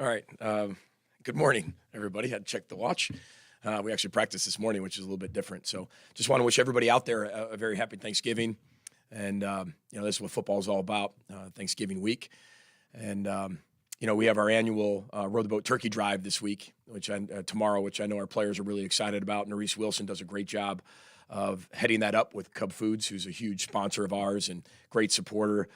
All right. Good morning, everybody. Had to check the watch. We actually practiced this morning, which is a little bit different. So just want to wish everybody out there a very happy Thanksgiving. And, this is what football is all about, Thanksgiving week. And, we have our annual Row the Boat Turkey Drive this week, tomorrow, which I know our players are really excited about. Maurice Wilson does a great job of heading that up with Cub Foods, who's a huge sponsor of ours and great supporter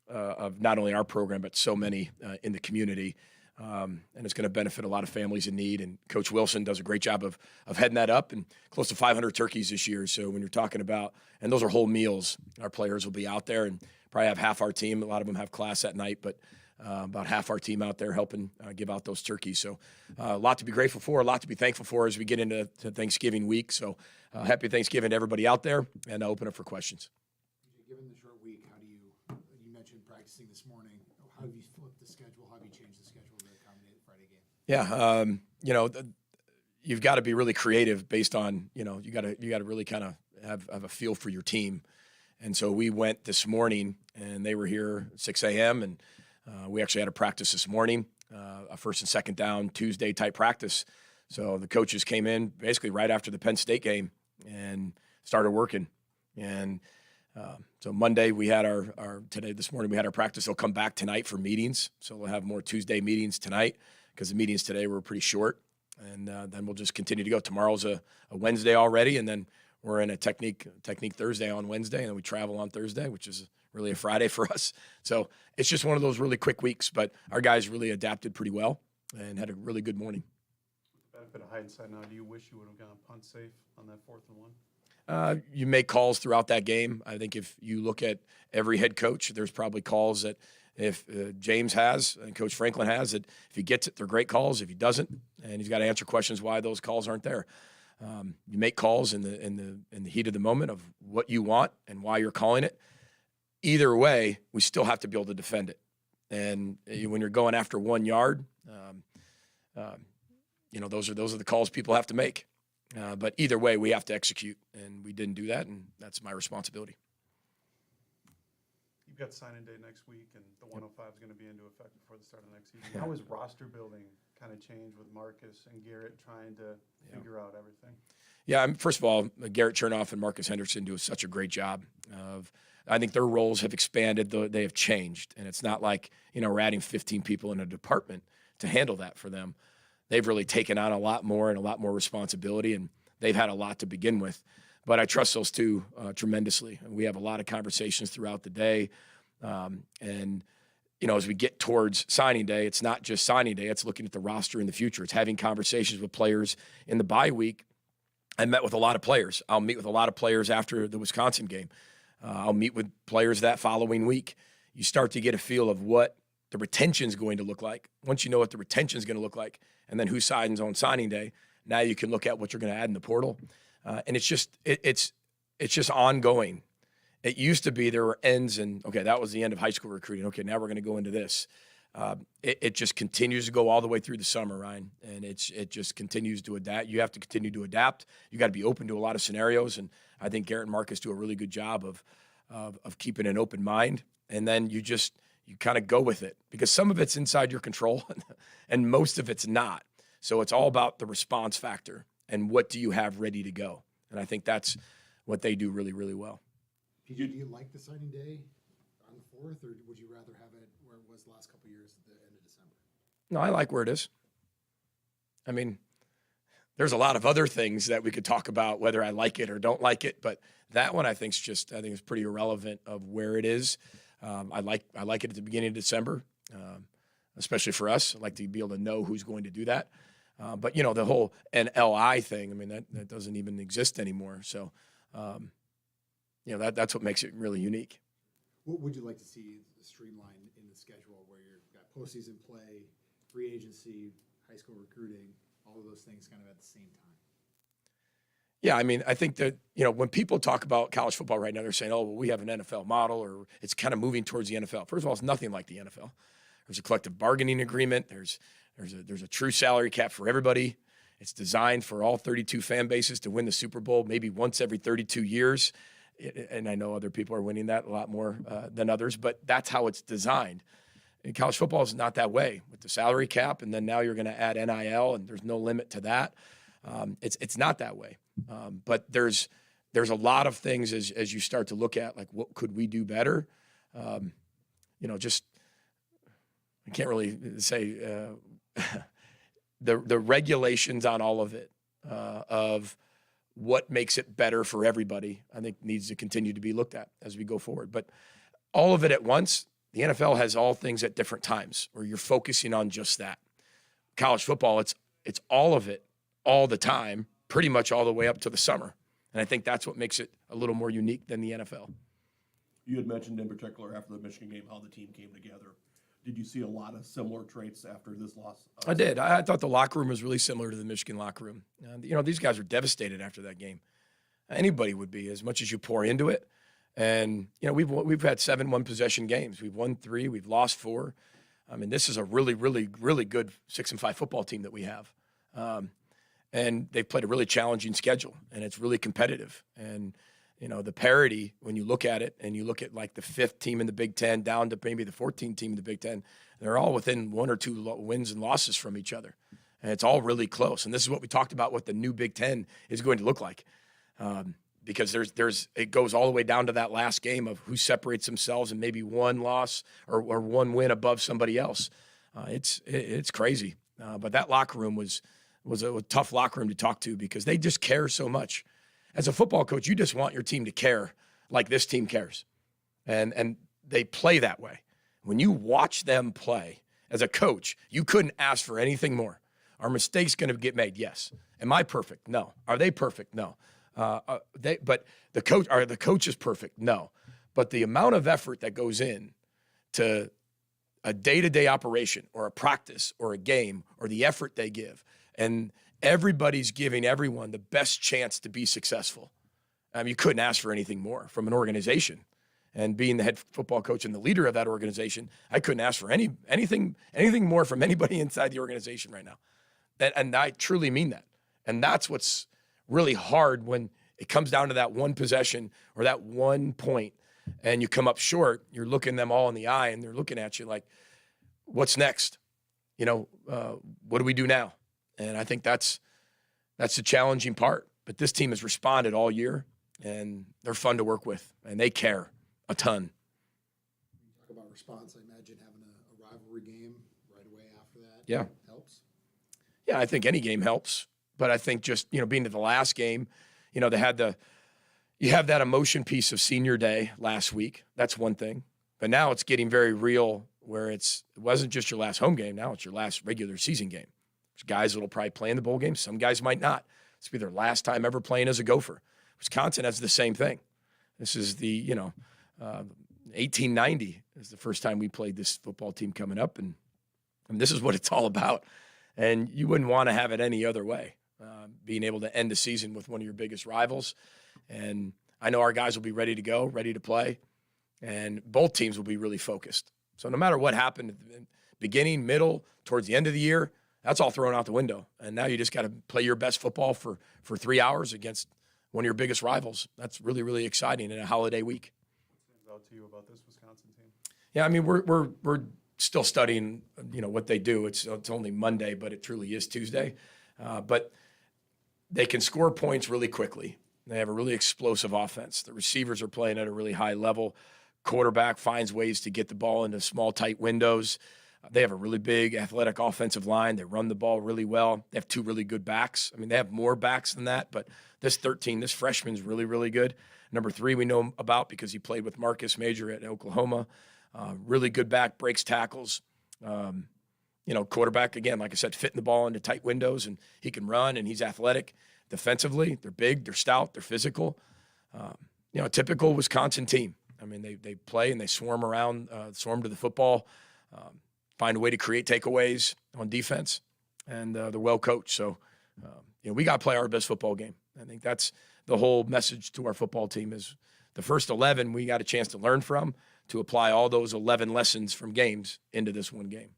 of not only our program, but so many in the community. And it's going to benefit a lot of families in need. And Coach Wilson does a great job of heading that up, and close to 500 turkeys this year. So when you're talking about, and those are whole meals, our players will be out there and probably have half our team. A lot of them have class at night, but about half our team out there helping give out those turkeys. So a lot to be grateful for, a lot to be thankful for as we get into Thanksgiving week. So happy Thanksgiving to everybody out there, and I'll open up for questions. Given the short week, how do you mentioned practicing this morning, how have you flipped the schedule? How have you changed the schedule to accommodate the Friday game? Yeah, you've got to be really creative based on, you got to really kind of have a feel for your team. And so we went this morning, and they were here at 6 a.m., and we actually had a practice this morning, a first and second down Tuesday type practice. So the coaches came in basically right after the Penn State game and started working. And so Monday we had this morning we had our practice. They'll come back tonight for meetings. So we'll have more Tuesday meetings tonight because the meetings today were pretty short. And then we'll just continue to go. Tomorrow's a Wednesday already, and then we're in a technique Thursday on Wednesday, and then we travel on Thursday, which is really a Friday for us. So it's just one of those really quick weeks, but our guys really adapted pretty well and had a really good morning. With the benefit of hindsight now, do you wish you would have gone punt safe on that 4th and 1? You make calls throughout that game. I think if you look at every head coach, there's probably calls that if James has and Coach Franklin has, that if he gets it, they're great calls. If he doesn't, and he's got to answer questions why those calls aren't there. You make calls in the heat of the moment of what you want and why you're calling it. Either way, we still have to be able to defend it. And when you're going after 1 yard, those are the calls people have to make. But either way, we have to execute, and we didn't do that, and that's my responsibility. You've got signing day next week, and the 105 is going to be into effect before the start of the next season. How has roster building kind of changed with Marcus and Garrett trying to figure out everything? Yeah, first of all, Garrett Chernoff and Marcus Henderson do such a great job I think their roles have expanded, though they have changed. And it's not like, we're adding 15 people in a department to handle that for them. They've really taken on a lot more and a lot more responsibility, and they've had a lot to begin with. But I trust those two tremendously. And we have a lot of conversations throughout the day. As we get towards signing day, it's not just signing day. It's looking at the roster in the future. It's having conversations with players in the bye week. I met with a lot of players. I'll meet with a lot of players after the Wisconsin game. I'll meet with players that following week. You start to get a feel of what the retention is going to look like. Once you know what the retention is going to look like, and then who signs on signing day, now you can look at what you're going to add in the portal. And it's just ongoing. It used to be there were ends, and okay, that was the end of high school recruiting. Okay, now we're going to go into this. It just continues to go all the way through the summer, Ryan, and it just continues to adapt. You have to continue to adapt. You got to be open to a lot of scenarios, and I think Garrett and Marcus do a really good job of keeping an open mind. And then you kind of go with it, because some of it's inside your control, and most of it's not. So it's all about the response factor and what do you have ready to go. And I think that's what they do really, really well. PJ, do you like the signing day on the 4th, or would you rather have it where it was the last couple of years at the end of December? No, I like where it is. I mean, there's a lot of other things that we could talk about, whether I like it or don't like it, but that one I think is pretty irrelevant of where it is. I like it at the beginning of December, especially for us. I like to be able to know who's going to do that. But the whole NLI thing, I mean, that doesn't even exist anymore. So, that's what makes it really unique. What would you like to see streamlined in the schedule, where you've got postseason play, free agency, high school recruiting, all of those things kind of at the same time? Yeah, I mean, I think that, when people talk about college football right now, they're saying, oh, well, we have an NFL model, or it's kind of moving towards the NFL. First of all, it's nothing like the NFL. There's a collective bargaining agreement. There's a true salary cap for everybody. It's designed for all 32 fan bases to win the Super Bowl maybe once every 32 years. And I know other people are winning that a lot more than others, but that's how it's designed. And college football is not that way with the salary cap, and then now you're going to add NIL, and there's no limit to that. It's not that way. But there's a lot of things as you start to look at, like, what could we do better? Just I can't really say the regulations on all of it of what makes it better for everybody, I think needs to continue to be looked at as we go forward. But all of it at once, the NFL has all things at different times where you're focusing on just that. College football, it's all of it all the time, pretty much all the way up to the summer. And I think that's what makes it a little more unique than the NFL. You had mentioned in particular after the Michigan game how the team came together. Did you see a lot of similar traits after this loss? I did. I thought the locker room was really similar to the Michigan locker room. These guys were devastated after that game. Anybody would be, as much as you pour into it. And, we've had 7 one-possession games. We've won 3. We've lost 4. I mean, this is a really, really, really good 6-5 football team that we have. And they've played a really challenging schedule, and it's really competitive. And, the parity, when you look at it and you look at like the 5th team in the Big Ten down to maybe the 14th team in the Big Ten, they're all within 1 or 2 wins and losses from each other. And it's all really close. And this is what we talked about, what the new Big Ten is going to look like. Because it goes all the way down to that last game of who separates themselves and maybe 1 loss or 1 win above somebody else. It's crazy. But that locker room was a tough locker room to talk to because they just care so much. As a football coach, you just want your team to care like this team cares. And they play that way. When you watch them play as a coach, you couldn't ask for anything more. Are mistakes going to get made? Yes. Am I perfect? No. Are they perfect? No. But the coach is perfect? No. But the amount of effort that goes in to a day-to-day operation or a practice or a game or the effort they give, and everybody's giving everyone the best chance to be successful. You couldn't ask for anything more from an organization. And being the head football coach and the leader of that organization, I couldn't ask for anything more from anybody inside the organization right now. And I truly mean that. And that's what's really hard when it comes down to that one possession or that 1 point and you come up short. You're looking them all in the eye and they're looking at you like, what's next? What do we do now? And I think that's the challenging part. But this team has responded all year, and they're fun to work with, and they care a ton. Talk about response. I imagine having a rivalry game right away after that helps. Yeah, I think any game helps. But I think just, being to the last game, you have that emotion piece of senior day last week. That's one thing. But now it's getting very real where it wasn't just your last home game. Now it's your last regular season game. There's guys that will probably play in the bowl game. Some guys might not. This will be their last time ever playing as a Gopher. Wisconsin has the same thing. This is the, 1890 is the first time we played this football team coming up. And this is what it's all about. And you wouldn't want to have it any other way, being able to end the season with one of your biggest rivals. And I know our guys will be ready to go, ready to play. And both teams will be really focused. So no matter what happened at the beginning, middle, towards the end of the year, that's all thrown out the window. And now you just got to play your best football for 3 hours against one of your biggest rivals. That's really, really exciting in a holiday week. What stands out to you about this Wisconsin team? Yeah, I mean, we're still studying, what they do. It's only Monday, but it truly is Tuesday. But they can score points really quickly. They have a really explosive offense. The receivers are playing at a really high level. Quarterback finds ways to get the ball into small, tight windows. They have a really big athletic offensive line. They run the ball really well. They have 2 really good backs. I mean, they have more backs than that, but this freshman's really, really good. Number 3 we know about because he played with Marcus Major at Oklahoma. Really good back, breaks tackles. Quarterback, again, like I said, fitting the ball into tight windows, and he can run, and he's athletic. Defensively, they're big, they're stout, they're physical. A typical Wisconsin team. I mean, they play and they swarm around, swarm to the football, find a way to create takeaways on defense, and they're well coached. So, we got to play our best football game. I think that's the whole message to our football team is the first 11 we got a chance to learn from, to apply all those 11 lessons from games into this one game.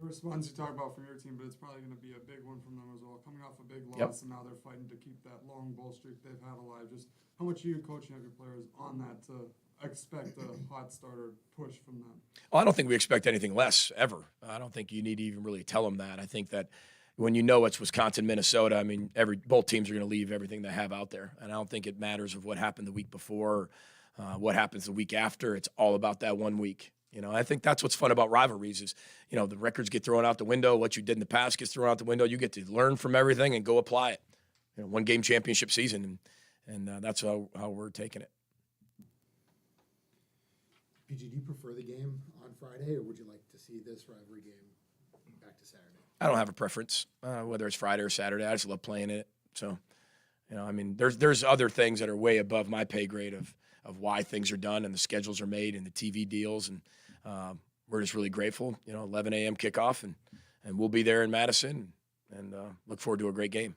The response you talk about from your team, but it's probably going to be a big one from them as well. Coming off a big loss, Yep. and now they're fighting to keep that long ball streak they've had alive. Just how much are you coaching of your players on that to expect a hot start or push from them? Well, I don't think we expect anything less ever. I don't think you need to even really tell them that. I think that when you know it's Wisconsin, Minnesota, I mean, both teams are going to leave everything they have out there, and I don't think it matters of what happened the week before, or, what happens the week after. It's all about that 1 week. I think that's what's fun about rivalries is, the records get thrown out the window. What you did in the past gets thrown out the window. You get to learn from everything and go apply it. 1 game championship season, and that's how we're taking it. PG, do you prefer the game on Friday, or would you like to see this rivalry game back to Saturday? I don't have a preference, whether it's Friday or Saturday. I just love playing it. So, there's other things that are way above my pay grade of why things are done and the schedules are made and the TV deals. And we're just really grateful, 11 a.m. kickoff, and we'll be there in Madison and look forward to a great game.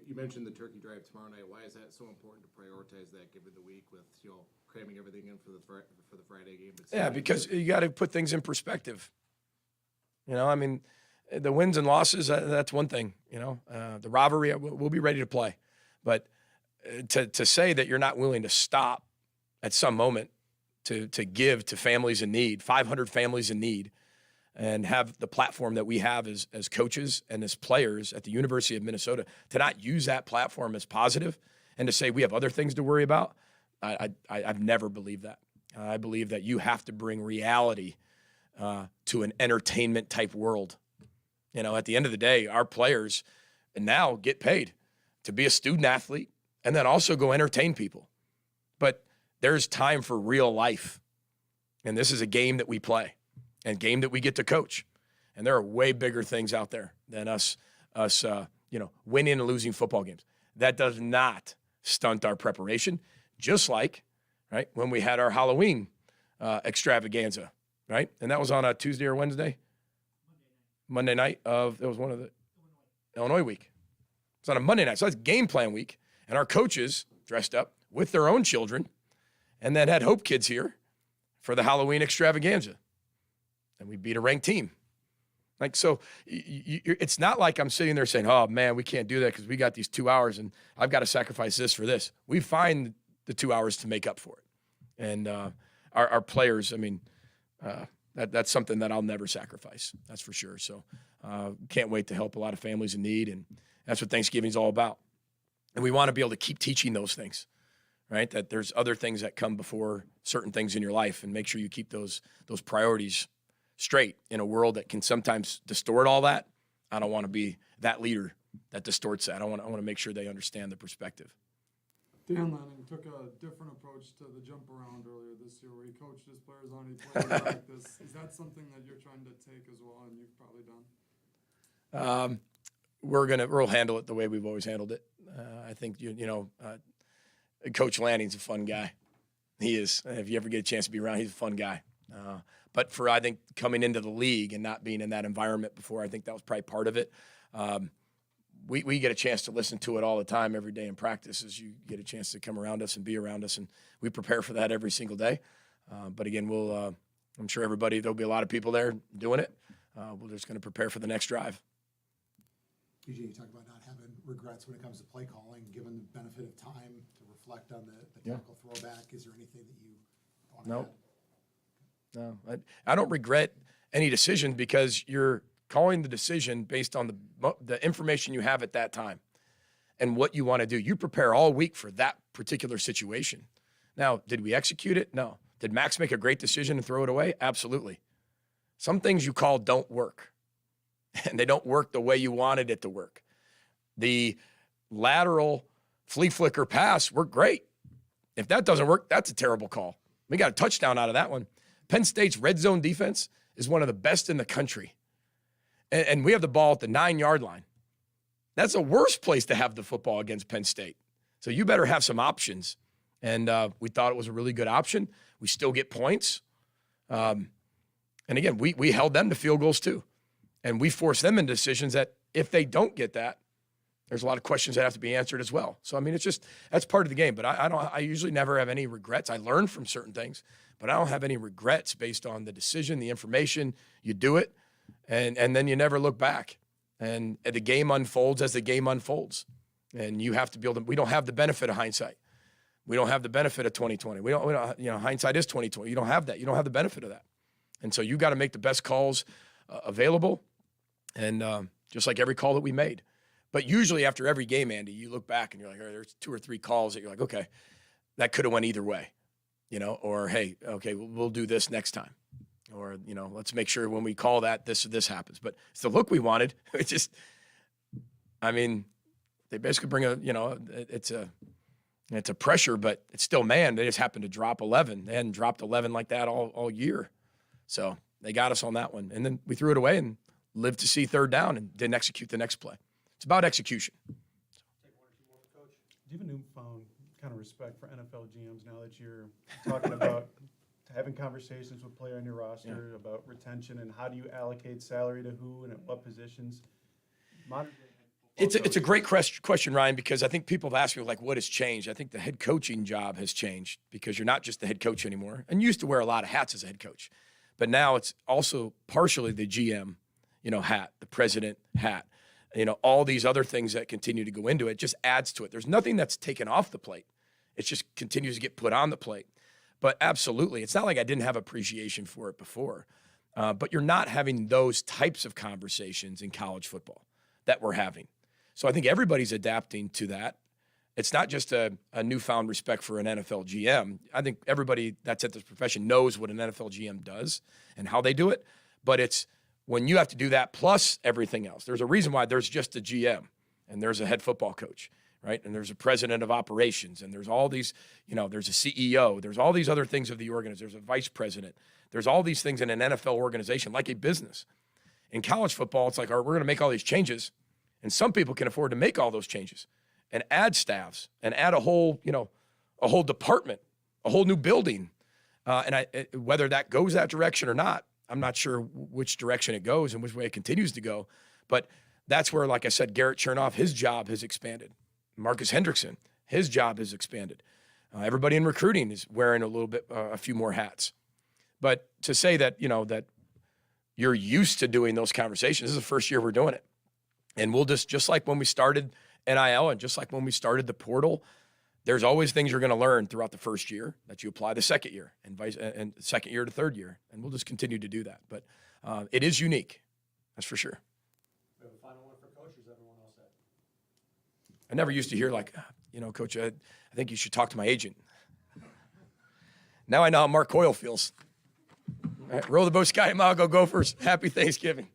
You mentioned the turkey drive tomorrow night. Why is that so important to prioritize that given the week with cramming everything in for the Friday game? Yeah, because you got to put things in perspective. The wins and losses, that's one thing. The rivalry, we'll be ready to play. But to say that you're not willing to stop at some moment to give to families in need, 500 families in need, and have the platform that we have as coaches and as players at the University of Minnesota, to not use that platform as positive and to say we have other things to worry about, I've never believed that. I believe that you have to bring reality to an entertainment-type world. At the end of the day, our players now get paid to be a student athlete and then also go entertain people. But there's time for real life. And this is a game that we play and game that we get to coach. And there are way bigger things out there than us winning and losing football games. That does not stunt our preparation, just like, right, when we had our Halloween extravaganza, right? And that was on a Tuesday or Wednesday? Monday night it was one of the Illinois week. It's on a Monday night. So that's game plan week. And our coaches dressed up with their own children and then had Hope Kids here for the Halloween extravaganza. And we beat a ranked team. It's not like I'm sitting there saying, oh, man, we can't do that because we got these 2 hours and I've got to sacrifice this for this. We find the 2 hours to make up for it. And our players, that's something that I'll never sacrifice. That's for sure. So can't wait to help a lot of families in need. And that's what Thanksgiving is all about. And we want to be able to keep teaching those things, right? That there's other things that come before certain things in your life, and make sure you keep those priorities straight in a world that can sometimes distort all that. I don't want to be that leader that distorts that. I want to make sure they understand the perspective. Dan Lanning took a different approach to the jump around earlier this year where he coached his players on, he played in practice. Is that something that you're trying to take as well, and you've probably done? We'll handle it the way we've always handled it. I think Coach Lanning's a fun guy. He is. If you ever get a chance to be around, he's a fun guy. But I think coming into the league and not being in that environment before, I think that was probably part of it. We get a chance to listen to it all the time, every day in practice, as you get a chance to come around us and be around us, and we prepare for that every single day. But again, I'm sure there'll be a lot of people there doing it. We're just going to prepare for the next drive. PJ, you talk about not having regrets when it comes to play calling, given the benefit of time to reflect on the tackle throwback. Is there anything that you want to add? No, I don't regret any decision because you're calling the decision based on the information you have at that time and what you want to do. You prepare all week for that particular situation. Now, did we execute it? No. Did Max make a great decision and throw it away? Absolutely. Some things you call don't work, and they don't work the way you wanted it to work. The lateral flea flicker pass worked great. If that doesn't work, that's a terrible call. We got a touchdown out of that one. Penn State's red zone defense is one of the best in the country. And we have the ball at the 9-yard line. That's the worst place to have the football against Penn State. So you better have some options. And we thought it was a really good option. We still get points. And again, we held them to field goals too. And we forced them into decisions that if they don't get that, there's a lot of questions that have to be answered as well. So, that's part of the game. But I usually never have any regrets. I learn from certain things, but I don't have any regrets based on the decision, the information. You do it. and then you never look back. And the game unfolds as the game unfolds. And you have to be able to, we don't have the benefit of hindsight. We don't have the benefit of 2020. We don't, hindsight is 2020. You don't have that. You don't have the benefit of that. And so you got to make the best calls available. And just like every call that we made. But usually after every game, Andy, you look back and you're like, there's 2 or 3 calls that you're like, okay, that could have went either way, or, hey, okay, we'll do this next time. Or, let's make sure when we call that, this happens. But it's the look we wanted. It's just, they basically bring it's a pressure, but it's still man. They just happened to drop 11. They hadn't dropped 11 like that all year. So they got us on that one. And then we threw it away and lived to see 3rd down and didn't execute the next play. It's about execution. Do you have a newfound kind of respect for NFL GMs now that you're talking about having conversations with player on your roster about retention and how do you allocate salary to who and at what positions? It's a great question, Ryan, because I think people have asked me, what has changed? I think the head coaching job has changed because you're not just the head coach anymore. And you used to wear a lot of hats as a head coach. But now it's also partially the GM, hat, the president hat, all these other things that continue to go into it just adds to it. There's nothing that's taken off the plate. It just continues to get put on the plate. But absolutely, it's not like I didn't have appreciation for it before. But you're not having those types of conversations in college football that we're having. So I think everybody's adapting to that. It's not just a newfound respect for an NFL GM. I think everybody that's at this profession knows what an NFL GM does and how they do it. But it's when you have to do that plus everything else. There's a reason why there's just a GM and there's a head football coach, right? And there's a president of operations and there's all these, there's a CEO. There's all these other things of the organization. There's a vice president. There's all these things in an NFL organization like a business. In college football, it's like, all right, we're going to make all these changes. And some people can afford to make all those changes and add staffs and add a whole department, a whole new building. Whether that goes that direction or not, I'm not sure which direction it goes and which way it continues to go. But that's where, like I said, Garrett Chernoff, his job has expanded. Marcus Hendrickson, his job has expanded. Everybody in recruiting is wearing a few more hats. But to say that, that you're used to doing those conversations, this is the first year we're doing it. And we'll just like when we started NIL and just like when we started the portal, there's always things you're going to learn throughout the first year that you apply the second year and second year to third year. And we'll just continue to do that. But it is unique. That's for sure. We have a final one for Coach, or is everyone all set? I never used to hear Coach, I think you should talk to my agent. Now I know how Mark Coyle feels. All right, roll the boat, Sky Mile, go Gophers. Happy Thanksgiving.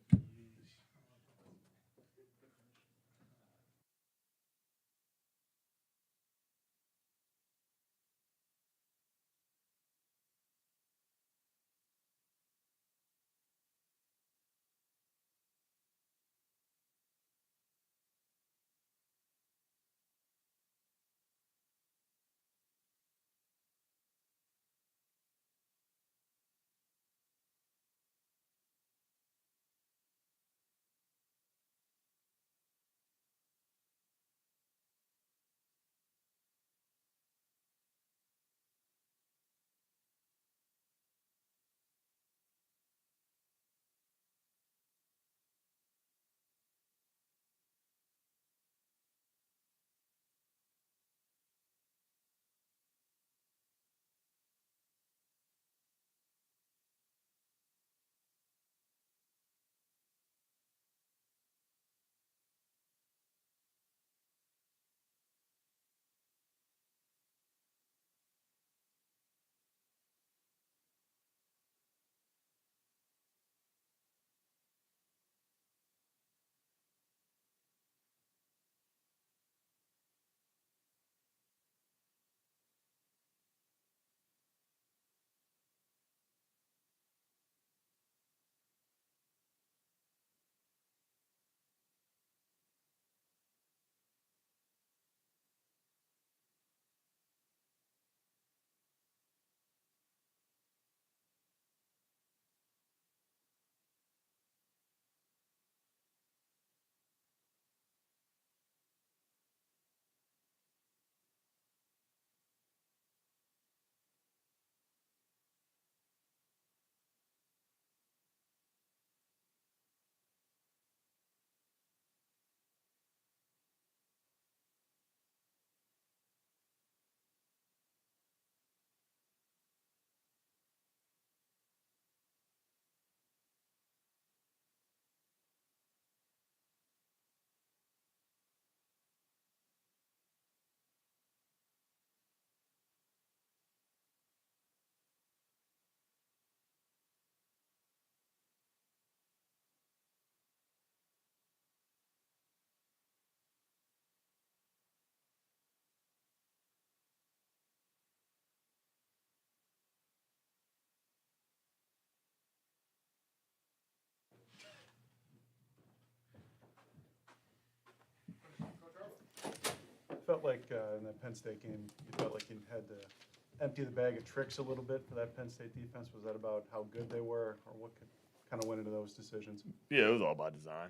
like in that Penn State game, you felt like you had to empty the bag of tricks a little bit for that Penn State defense. Was that about how good they were, or what kind of went into those decisions? Yeah, it was all by design.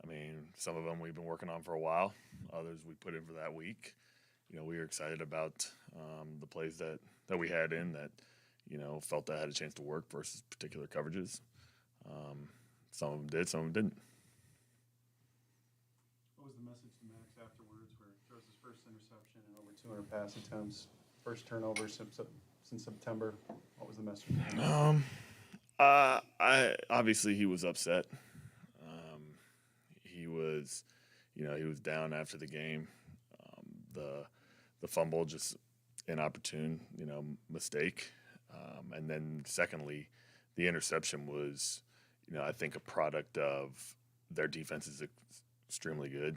I mean, some of them we've been working on for a while. Others we put in for that week. We were excited about the plays that we had in that, felt that had a chance to work versus particular coverages. Some of them did, some of them didn't. What was the message to Max afterwards, where he throws his first interception and over 200 pass attempts, first turnover since September? What was the message? Obviously he was upset. He was, he was down after the game. The fumble, just inopportune, mistake. And then secondly, the interception was, I think a product of their defense is extremely good,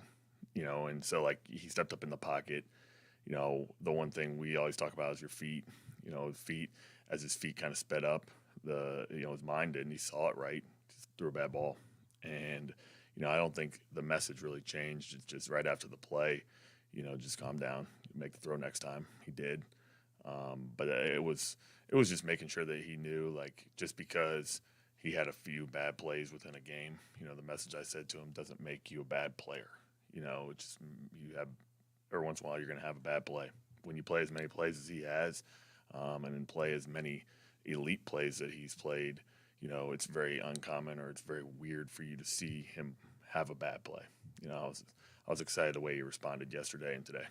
and so like he stepped up in the pocket. The one thing we always talk about is your feet. As his feet kind of sped up, his mind did, and he saw it right, just threw a bad ball. And, I don't think the message really changed. It's just right after the play, just calm down, make the throw next time. He did. But it was just making sure that he knew, like, just because he had a few bad plays within a game, the message I said to him doesn't make you a bad player. It's just, you have, every once in a while you're going to have a bad play. When you play as many plays as he has, and then play as many elite plays that he's played, it's very uncommon, or it's very weird for you to see him have a bad play. I was excited the way he responded yesterday and today.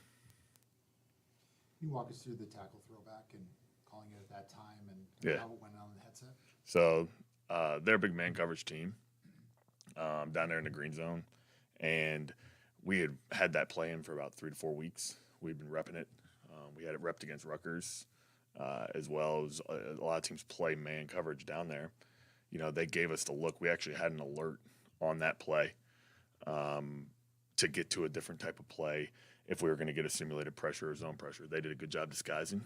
Can you walk us through the tackle throwback and calling it at that time and Yeah. how it went on the headset? So they're a big man coverage team down there in the green zone, and we had that playing for about 3 to 4 weeks. We'd been repping it. We had it repped against Rutgers, as well as a lot of teams play man coverage down there. They gave us the look. We actually had an alert on that play to get to a different type of play if we were going to get a simulated pressure or zone pressure. They did a good job disguising.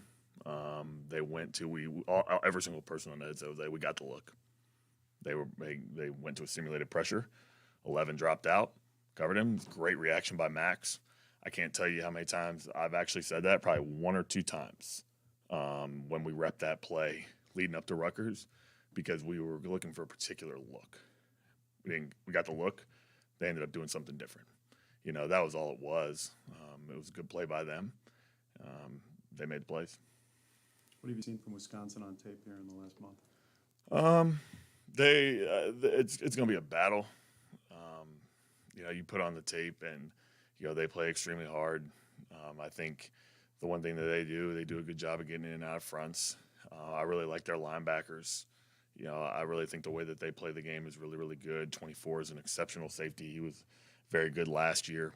They went to every single person on the headset was like, we got the look. They went to a simulated pressure. 11 dropped out, covered him. Great reaction by Max. I can't tell you how many times I've actually said that, probably 1 or 2 times when we repped that play leading up to Rutgers, because we were looking for a particular look. We got the look. They ended up doing something different. That was all it was. It was a good play by them. They made the plays. What have you seen from Wisconsin on tape here in the last month? It's going to be a battle. You put on the tape and, they play extremely hard. I think the one thing that they do a good job of getting in and out of fronts. I really like their linebackers. I really think the way that they play the game is really, really good. 24 is an exceptional safety. He was very good last year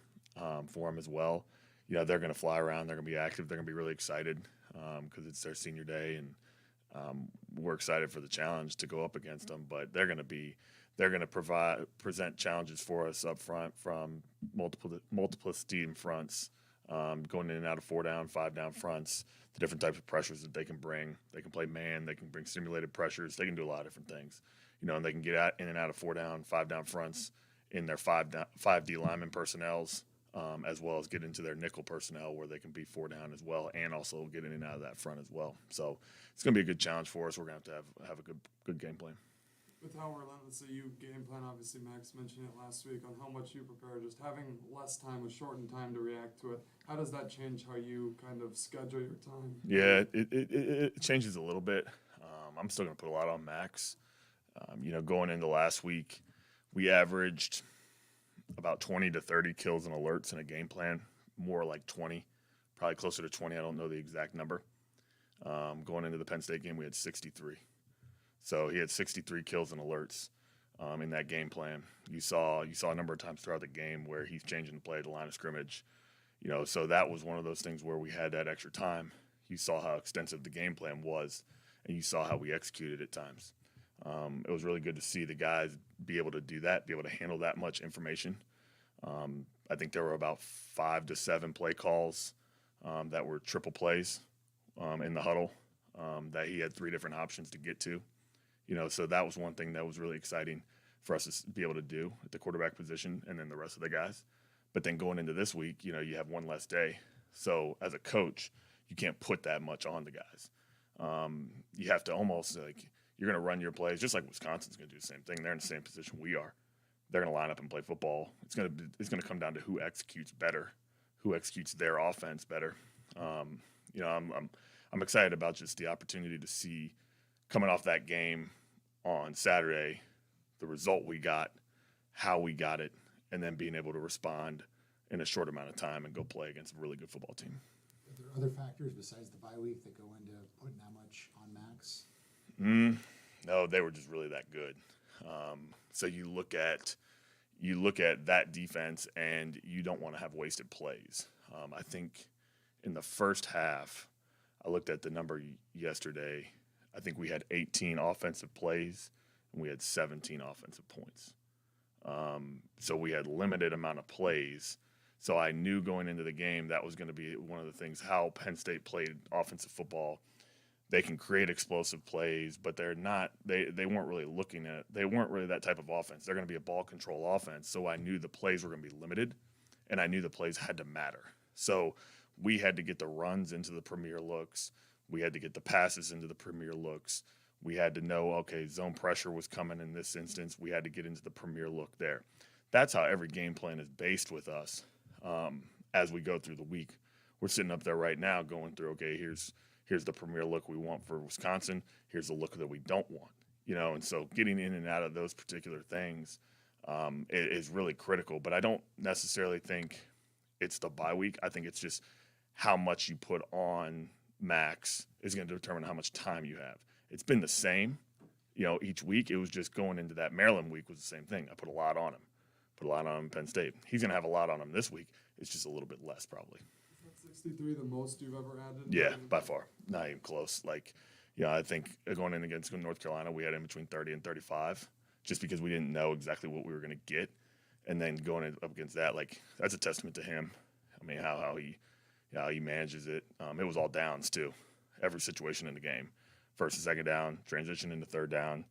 for him as well. They're going to fly around. They're going to be active. They're going to be really excited because it's their senior day, and we're excited for the challenge to go up against them. But they're going to present challenges for us up front from multiplicity in fronts, going in and out of 4 down, 5 down fronts, the different types of pressures that they can bring. They can play man. They can bring simulated pressures. They can do a lot of different things, and they can get in and out of 4 down, 5 down fronts in their 5D lineman personnels, as well as get into their nickel personnel where they can be 4 down as well, and also get in and out of that front as well. So it's going to be a good challenge for us. We're going to have a good game plan. With how relentlessly you game plan, obviously Max mentioned it last week on how much you prepare, just having less time, a shortened time to react to it. How does that change how you kind of schedule your time? Yeah, it changes a little bit. I'm still going to put a lot on Max. Going into last week, we averaged about 20 to 30 kills and alerts in a game plan, more like 20, probably closer to 20. I don't know the exact number. Going into the Penn State game, we had 63. So he had 63 kills and alerts in that game plan. You saw a number of times throughout the game where he's changing the play at the line of scrimmage. So that was one of those things where we had that extra time. You saw how extensive the game plan was, and you saw how we executed at times. It was really good to see the guys be able to do that, be able to handle that much information. I think there were about 5 to 7 play calls that were triple plays in the huddle that he had 3 different options to get to. So that was one thing that was really exciting for us to be able to do at the quarterback position, and then the rest of the guys. But then going into this week, you know, you have one less day. So as a coach, you can't put that much on the guys. You have to almost like you're going to run your plays just like Wisconsin's going to do the same thing. They're in the same position we are. They're going to line up and play football. It's going to come down to who executes better, who executes their offense better. You know, I'm excited about just the opportunity to see coming off that game on Saturday, the result we got, how we got it, and then being able to respond in a short amount of time and go play against a really good football team. Are there other factors besides the bye week that go into putting that much on Max? No, they were just really that good. So you look at that defense, and you don't want to have wasted plays. I think in the first half, I looked at the number yesterday. I think we had 18 offensive plays, and we had 17 offensive points. So we had limited amount of plays. So I knew going into the game that was going to be one of the things, how Penn State played offensive football. They can create explosive plays, but they're not. They weren't really looking at. They weren't really that type of offense. They're going to be a ball control offense. So I knew the plays were going to be limited, and I knew the plays had to matter. So we had to get the runs into the premier looks. We had to get the passes into the premier looks. We had to know, okay, zone pressure was coming in this instance. We had to get into the premier look there. That's how every game plan is based with us as we go through the week. We're sitting up there right now going through, okay, here's the premier look we want for Wisconsin. Here's the look that we don't want, you know. And so getting in and out of those particular things is really critical. But I don't necessarily think it's the bye week. I think it's just how much you put on Max is going to determine how much time you have. It's been the same, you know, each week. It was just going into that Maryland week was the same thing. I put a lot on him. Put a lot on him in Penn State. He's going to have a lot on him this week. It's just a little bit less probably. Is that 63 the most you've ever added? Yeah, by far. Not even close. Like, you know, I think going in against North Carolina, we had in between 30 and 35 just because we didn't know exactly what we were going to get. And then going up against that, like, that's a testament to him. I mean, how he manages it. It was all downs, too. Every situation in the game. First and second down, transition into third down,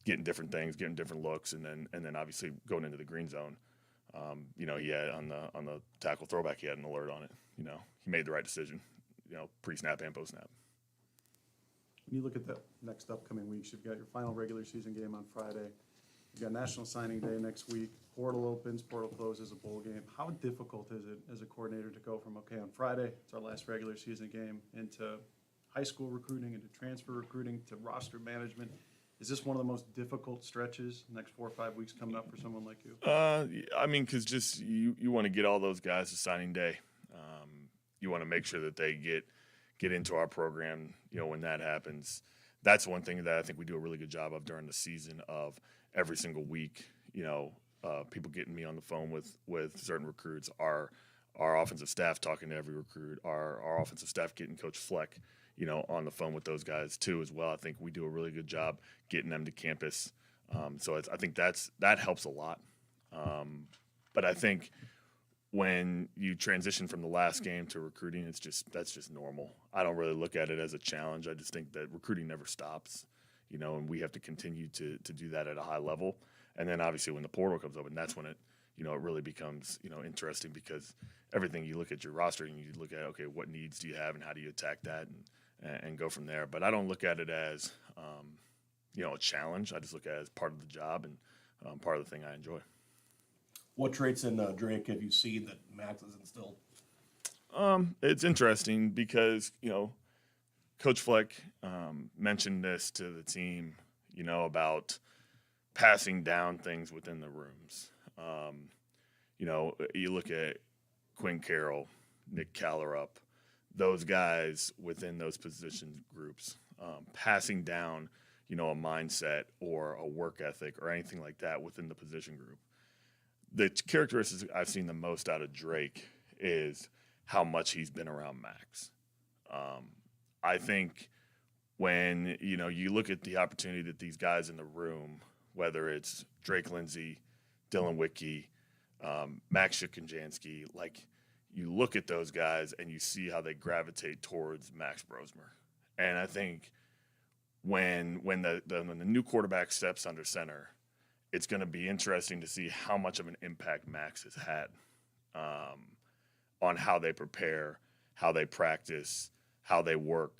getting different things, getting different looks, and then obviously going into the green zone. You know, he had on the tackle throwback, he had an alert on it. You know, he made the right decision, you know, pre-snap and post-snap. When you look at the next upcoming weeks, you've got your final regular season game on Friday. You've got National Signing Day next week. Portal opens, portal closes, a bowl game. How difficult is it as a coordinator to go from, okay, on Friday, it's our last regular season game, into high school recruiting, into transfer recruiting, to roster management? Is this one of the most difficult stretches next 4 or 5 weeks coming up for someone like you? I mean, because just you want to get all those guys to signing day. You want to make sure that they get into our program. You know, when that happens, that's one thing that I think we do a really good job of during the season. Of every single week, you know, people getting me on the phone with certain recruits. Our offensive staff talking to every recruit. Our offensive staff getting Coach Fleck, you know, on the phone with those guys too as well. I think we do a really good job getting them to campus. So I think that helps a lot. But I think when you transition from the last game to recruiting, that's just normal. I don't really look at it as a challenge. I just think that recruiting never stops, you know, and we have to continue to do that at a high level. And then obviously when the portal comes open, that's when it really becomes, you know, interesting, because everything you look at your roster and you look at, okay, what needs do you have and how do you attack that and go from there. But I don't look at it as, you know, a challenge. I just look at it as part of the job and part of the thing I enjoy. What traits in Drake have you seen that Max has instilled? It's interesting because, you know, Coach Fleck mentioned this to the team, you know, about passing down things within the rooms. You know, you look at Quinn Carroll, Nick Callerup, those guys within those position groups, passing down, you know, a mindset or a work ethic or anything like that within the position group. The characteristics I've seen the most out of Drake is how much he's been around Max. I think when, you know, you look at the opportunity that these guys in the room, whether it's Drake Lindsay, Dylan Wicke, Max Schikanjansky, like, you look at those guys and you see how they gravitate towards Max Brosmer. And I think when the new quarterback steps under center it's going to be interesting to see how much of an impact Max has had on how they prepare, how they practice, how they work.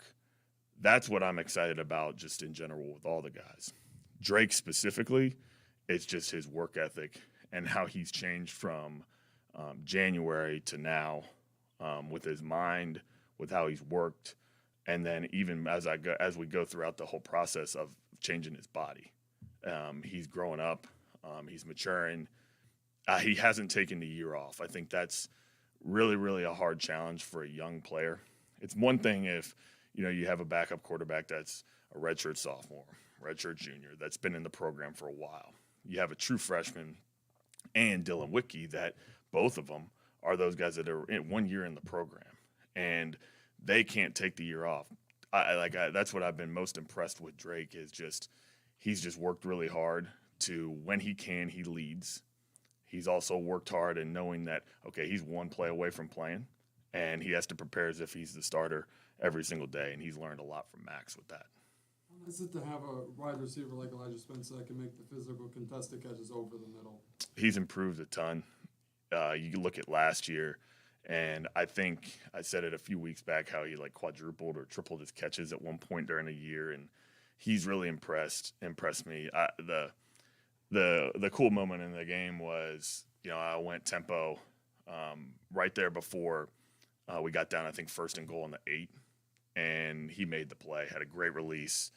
That's what I'm excited about just in general with all the guys. Drake specifically, it's just his work ethic and how he's changed from January to now with his mind, with how he's worked, and then even as we go throughout the whole process of changing his body. He's growing up. He's maturing. He hasn't taken the year off. I think that's really, really a hard challenge for a young player. It's one thing if you have a backup quarterback that's a redshirt sophomore, redshirt junior that's been in the program for a while. You have a true freshman and Dylan Wicke that both of them are those guys that are in 1 year in the program, and they can't take the year off. That's what I've been most impressed with Drake is just he's just worked really hard to when he can, he leads. He's also worked hard in knowing that, okay, he's one play away from playing, and he has to prepare as if he's the starter every single day, and he's learned a lot from Max with that. How nice is it to have a wide receiver like Elijah Spencer that can make the physical contested catches over the middle? He's improved a ton. You can look at last year, and I think I said it a few weeks back how he quadrupled or tripled his catches at one point during a year, and he's really impressed me. The cool moment in the game was, I went tempo right there before we got down, I think, 1st and goal on the 8, and he made the play, had a great release.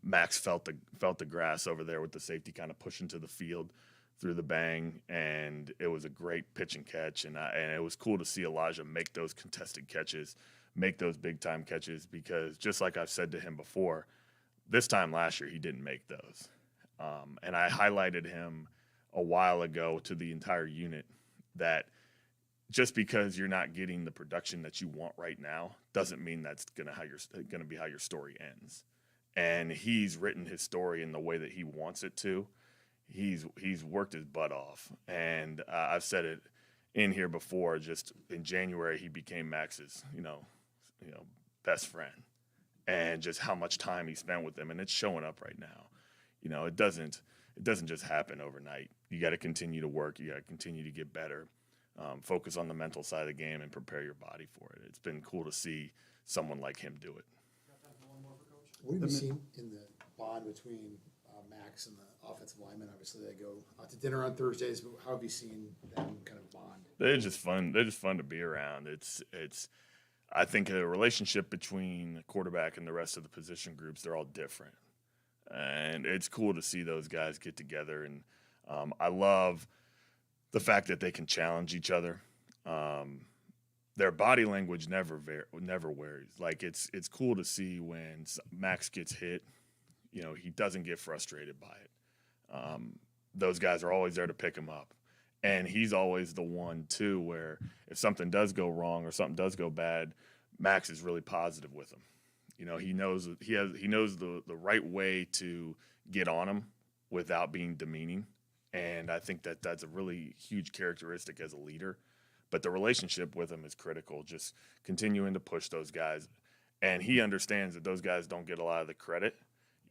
Max felt the grass over there with the safety kind of pushing to the field through the bang, and it was a great pitch and catch, and it was cool to see Elijah make those contested catches, make those big-time catches, because just like I've said to him before, this time last year he didn't make those. And I highlighted him a while ago to the entire unit that just because you're not getting the production that you want right now doesn't mean that's going to be how your story ends. And he's written his story in the way that he wants it to. He's worked his butt off, and I've said it in here before. Just in January, he became Max's best friend, and just how much time he spent with him, and it's showing up right now. It doesn't just happen overnight. You got to continue to work. You got to continue to get better. Focus on the mental side of the game and prepare your body for it. It's been cool to see someone like him do it. What have you seen in the bond between Max and the offensive linemen? Obviously, they go out to dinner on Thursdays, but how have you seen them kind of bond? They're just fun. They're just fun to be around. I think the relationship between the quarterback and the rest of the position groups, they're all different. And it's cool to see those guys get together. And I love the fact that they can challenge each other. Their body language never varies. It's cool to see when Max gets hit, he doesn't get frustrated by it. Those guys are always there to pick him up. And he's always the one, too, where if something does go wrong or something does go bad, Max is really positive with him. He knows the right way to get on him without being demeaning. And I think that's a really huge characteristic as a leader. But the relationship with him is critical, just continuing to push those guys. And he understands that those guys don't get a lot of the credit.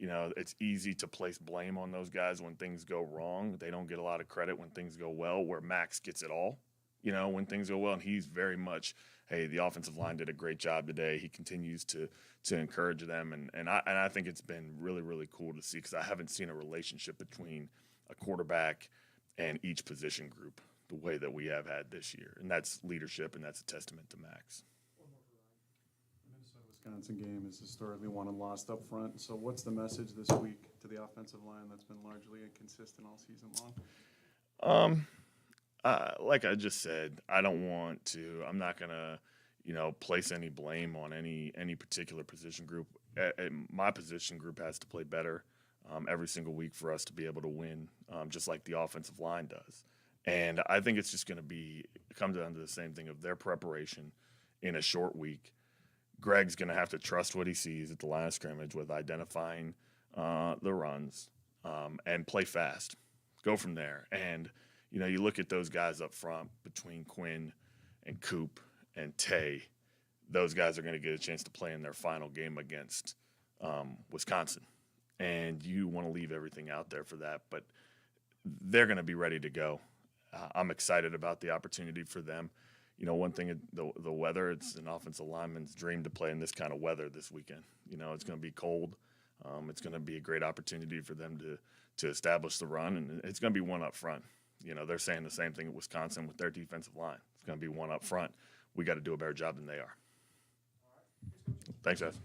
It's easy to place blame on those guys when things go wrong. They don't get a lot of credit when things go well, where Max gets it all, when things go well. And he's very much, hey, the offensive line did a great job today. He continues to encourage them. And I think it's been really, really cool to see, because I haven't seen a relationship between a quarterback and each position group the way that we have had this year. And that's leadership, and that's a testament to Max. Minnesota-Wisconsin game is historically won and lost up front. So what's the message this week to the offensive line that's been largely inconsistent all season long? Like I just said, I'm not going to, place any blame on any particular position group. My position group has to play better every single week for us to be able to win, just like the offensive line does. And I think it's just going to come down to the same thing of their preparation in a short week. Greg's going to have to trust what he sees at the line of scrimmage with identifying the runs and play fast. Go from there. And, you look at those guys up front between Quinn and Coop and Tay. Those guys are going to get a chance to play in their final game against Wisconsin. And you want to leave everything out there for that. But they're going to be ready to go. I'm excited about the opportunity for them. You know, one thing, the weather, it's an offensive lineman's dream to play in this kind of weather this weekend. You know, it's going to be cold. It's going to be a great opportunity for them to establish the run, and it's going to be one up front. You know, they're saying the same thing at Wisconsin with their defensive line. It's going to be one up front. We got to do a better job than they are. Thanks, guys.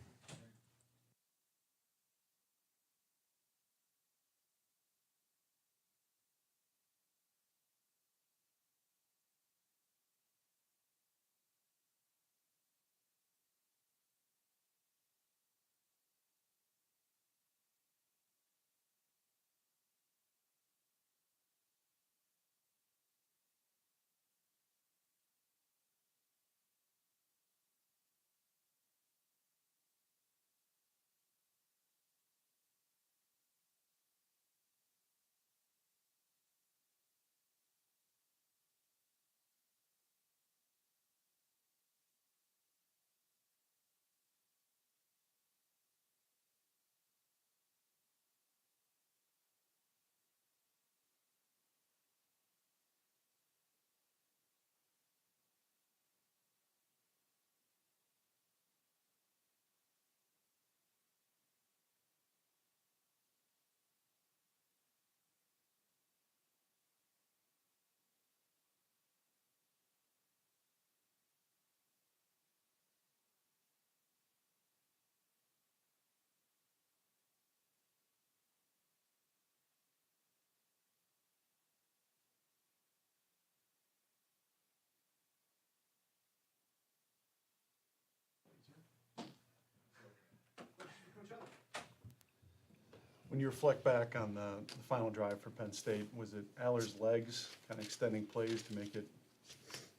When you reflect back on the final drive for Penn State, was it Aller's legs kind of extending plays to make it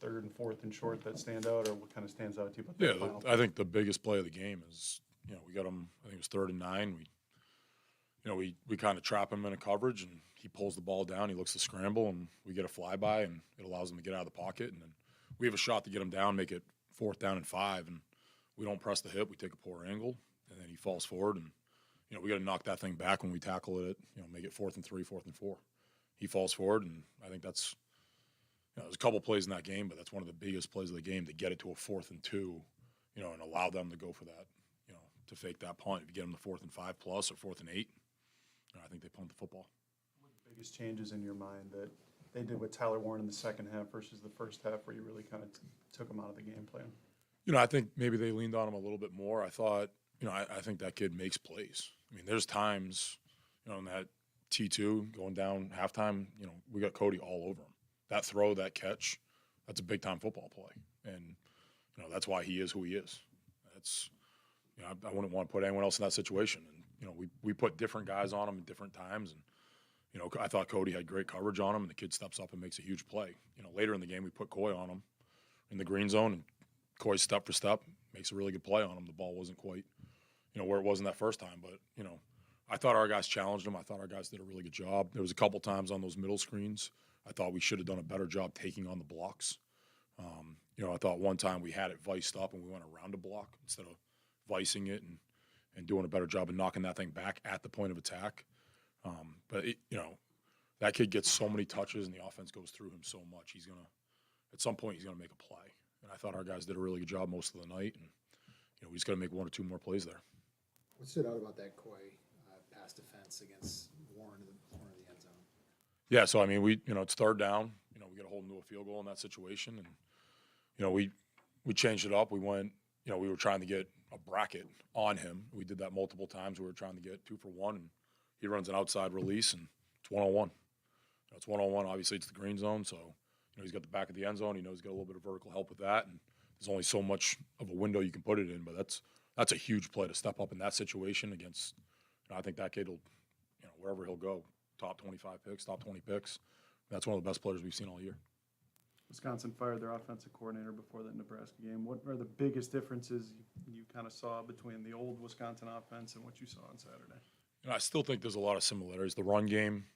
3rd and 4th and short that stand out, or what kind of stands out to you about Yeah, that final? I think the biggest play of the game is, we got him, I think it was 3rd and 9. We kind of trap him in a coverage, and he pulls the ball down. He looks to scramble, and we get a flyby, and it allows him to get out of the pocket. And then we have a shot to get him down, make it 4th down and 5, and we don't press the hip. We take a poor angle, and then he falls forward, and we got to knock that thing back when we tackle it. Make it 4th and 3, 4th and 4. He falls forward, and I think that's. There's a couple plays in that game, but that's one of the biggest plays of the game to get it to a 4th and 2, and allow them to go for that, to fake that punt. If you get them to 4th and 5 plus or 4th and 8, I think they punt the football. What are the biggest changes in your mind that they did with Tyler Warren in the second half versus the first half, where you really kind of took him out of the game plan? I think maybe they leaned on him a little bit more. I thought, I think that kid makes plays. I mean, there's times, in that T2 going down halftime, we got Cody all over him. That throw, that catch, that's a big-time football play. And, that's why he is who he is. That's, I wouldn't want to put anyone else in that situation. And, we put different guys on him at different times. And, I thought Cody had great coverage on him, and the kid steps up and makes a huge play. Later in the game, we put Coy on him in the green zone, and Coy step for step makes a really good play on him. The ball wasn't quite, where it was in that first time. But, I thought our guys challenged him. I thought our guys did a really good job. There was a couple times on those middle screens I thought we should have done a better job taking on the blocks. I thought one time we had it viced up and we went around a block instead of vicing it and doing a better job of knocking that thing back at the point of attack. But that kid gets so many touches and the offense goes through him so much. At some point, he's going to make a play. And I thought our guys did a really good job most of the night. And we just got to make 1 or 2 more plays there. What stood out about that Coy pass defense against Warren in the corner of the end zone? Yeah, so I mean, it's 3rd down. We got to hold him to a field goal in that situation, and we changed it up. We went, we were trying to get a bracket on him. We did that multiple times. We were trying to get 2 for 1, and he runs an outside release, and it's 1-on-1. It's 1-on-1. Obviously, it's the green zone, so he's got the back of the end zone. He knows he's got a little bit of vertical help with that, and there's only so much of a window you can put it in. But that's a huge play to step up in that situation against. I think that kid will, wherever he'll go, top 25 picks, top 20 picks. That's one of the best players we've seen all year. Wisconsin fired their offensive coordinator before that Nebraska game. What are the biggest differences you kind of saw between the old Wisconsin offense and what you saw on Saturday? I still think there's a lot of similarities. The run game,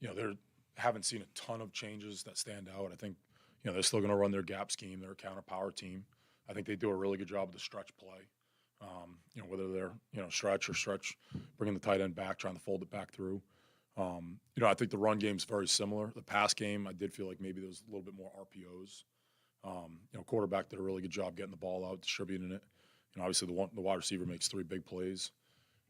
they haven't seen a ton of changes that stand out. I think, they're still going to run their gap scheme. They're a counter power team. I think they do a really good job of the stretch play. Whether they're, stretch, bringing the tight end back, trying to fold it back through. I think the run game's very similar. The pass game, I did feel like maybe there was a little bit more RPOs. Quarterback did a really good job getting the ball out, distributing it. Obviously the wide receiver makes 3 big plays.